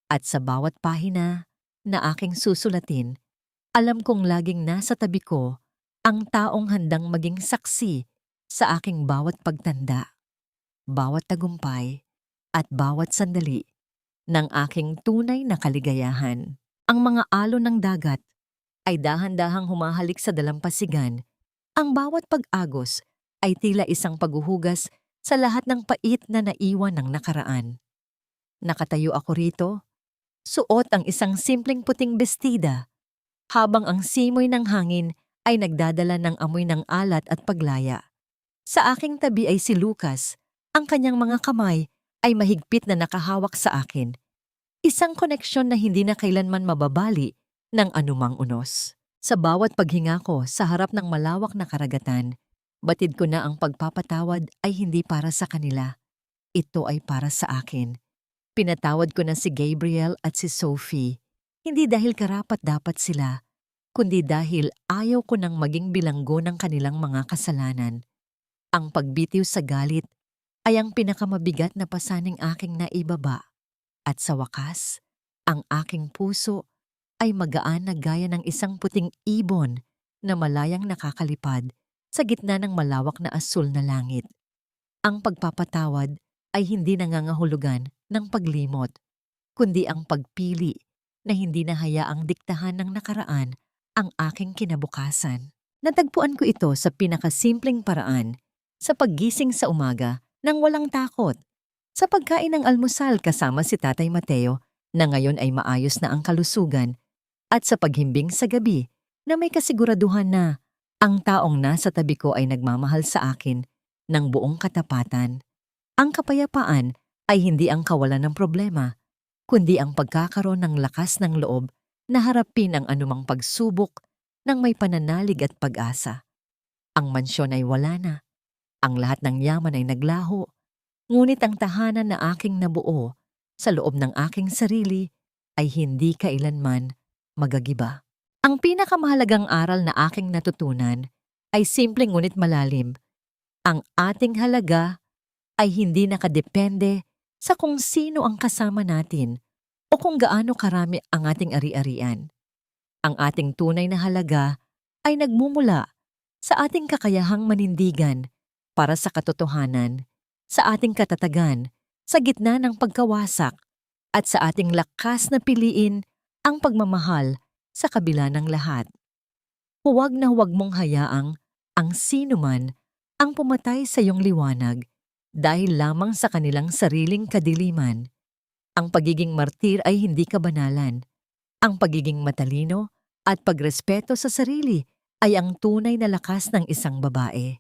At sa bawat pahina na aking susulatin, alam kong laging nasa tabi ko ang taong handang maging saksi sa aking bawat pagtanda, bawat tagumpay, at bawat sandali ng aking tunay na kaligayahan. Ang mga alon ng dagat ay dahan-dahang humahalik sa dalampasigan. Ang bawat pag-agos ay tila isang paghuhugas sa lahat ng pait na naiwan ng nakaraan. Nakatayo ako rito, suot ang isang simpleng puting bestida, habang ang simoy ng hangin ay nagdadala ng amoy ng alat at paglaya. Sa aking tabi ay si Lucas, ang kanyang mga kamay ay mahigpit na nakahawak sa akin. Isang koneksyon na hindi na kailanman mababali ng anumang unos. Sa bawat paghinga ko sa harap ng malawak na karagatan, batid ko na ang pagpapatawad ay hindi para sa kanila. Ito ay para sa akin. Pinatawad ko na si Gabriel at si Sophie, hindi dahil karapat-dapat sila, kundi dahil ayaw ko nang maging bilanggo ng kanilang mga kasalanan. Ang pagbitiw sa galit ay ang pinakamabigat na pasaning aking naibaba. At sa wakas, ang aking puso ay magaan na gaya ng isang puting ibon na malayang nakakalipad sa gitna ng malawak na asul na langit. Ang pagpapatawad ay hindi nangangahulugan ng paglimot, kundi ang pagpili na hindi na hayaang diktahan ng nakaraan ang aking kinabukasan. Natagpuan ko ito sa pinakasimpleng paraan, sa paggising sa umaga nang walang takot, sa pagkain ng almusal kasama si Tatay Mateo na ngayon ay maayos na ang kalusugan, at sa paghimbing sa gabi na may kasiguraduhan na ang taong nasa tabi ko ay nagmamahal sa akin ng buong katapatan. Ang kapayapaan ay hindi ang kawalan ng problema, kundi ang pagkakaroon ng lakas ng loob na harapin ang anumang pagsubok ng may pananalig at pag-asa. Ang mansyon ay wala na, ang lahat ng yaman ay naglaho, ngunit ang tahanan na aking nabuo sa loob ng aking sarili ay hindi kailanman magagiba. Ang pinakamahalagang aral na aking natutunan ay simpleng ngunit malalim. Ang ating halaga ay hindi nakadepende sa kung sino ang kasama natin o kung gaano karami ang ating ari-arian. Ang ating tunay na halaga ay nagmumula sa ating kakayahang manindigan para sa katotohanan, sa ating katatagan, sa gitna ng pagkawasak, at sa ating lakas na piliin ang pagmamahal sa kabila ng lahat. Huwag na huwag mong hayaang ang sinuman ang pumatay sa iyong liwanag dahil lamang sa kanilang sariling kadiliman. Ang pagiging martir ay hindi kabanalan. Ang pagiging matalino at pagrespeto sa sarili ay ang tunay na lakas ng isang babae.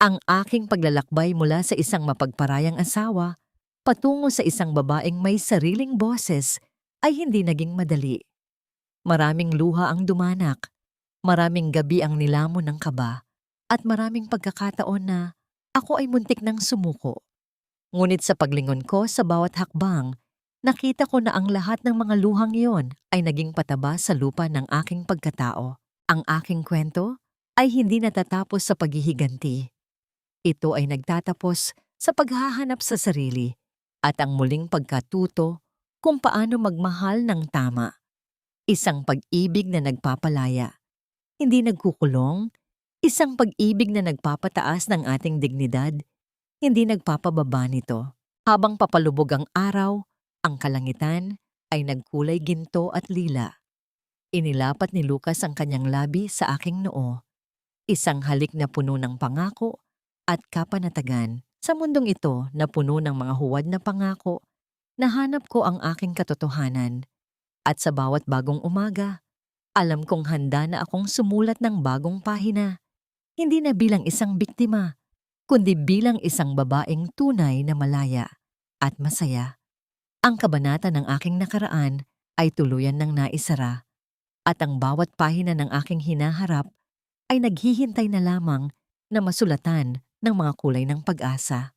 Ang aking paglalakbay mula sa isang mapagparayang asawa patungo sa isang babaeng may sariling boses ay hindi naging madali. Maraming luha ang dumanak, maraming gabi ang nilamon ng kaba, at maraming pagkakataon na ako ay muntik ng sumuko. Ngunit sa paglingon ko sa bawat hakbang, nakita ko na ang lahat ng mga luhang iyon ay naging pataba sa lupa ng aking pagkatao. Ang aking kwento ay hindi natatapos sa paghihiganti. Ito ay nagtatapos sa paghahanap sa sarili at ang muling pagkatuto kung paano magmahal ng tama. Isang pag-ibig na nagpapalaya, hindi nagkukulong, isang pag-ibig na nagpapataas ng ating dignidad, hindi nagpapababa nito. Habang papalubog ang araw, ang kalangitan ay nagkulay ginto at lila. Inilapat ni Lucas ang kanyang labi sa aking noo, isang halik na puno ng pangako at kapanatagan. Sa mundong ito na puno ng mga huwad na pangako, nahanap ko ang aking katotohanan. At sa bawat bagong umaga, alam kong handa na akong sumulat ng bagong pahina, hindi na bilang isang biktima, kundi bilang isang babaeng tunay na malaya at masaya. Ang kabanata ng aking nakaraan ay tuluyan ng naisara, at ang bawat pahina ng aking hinaharap ay naghihintay na lamang na masulatan ng mga kulay ng pag-asa.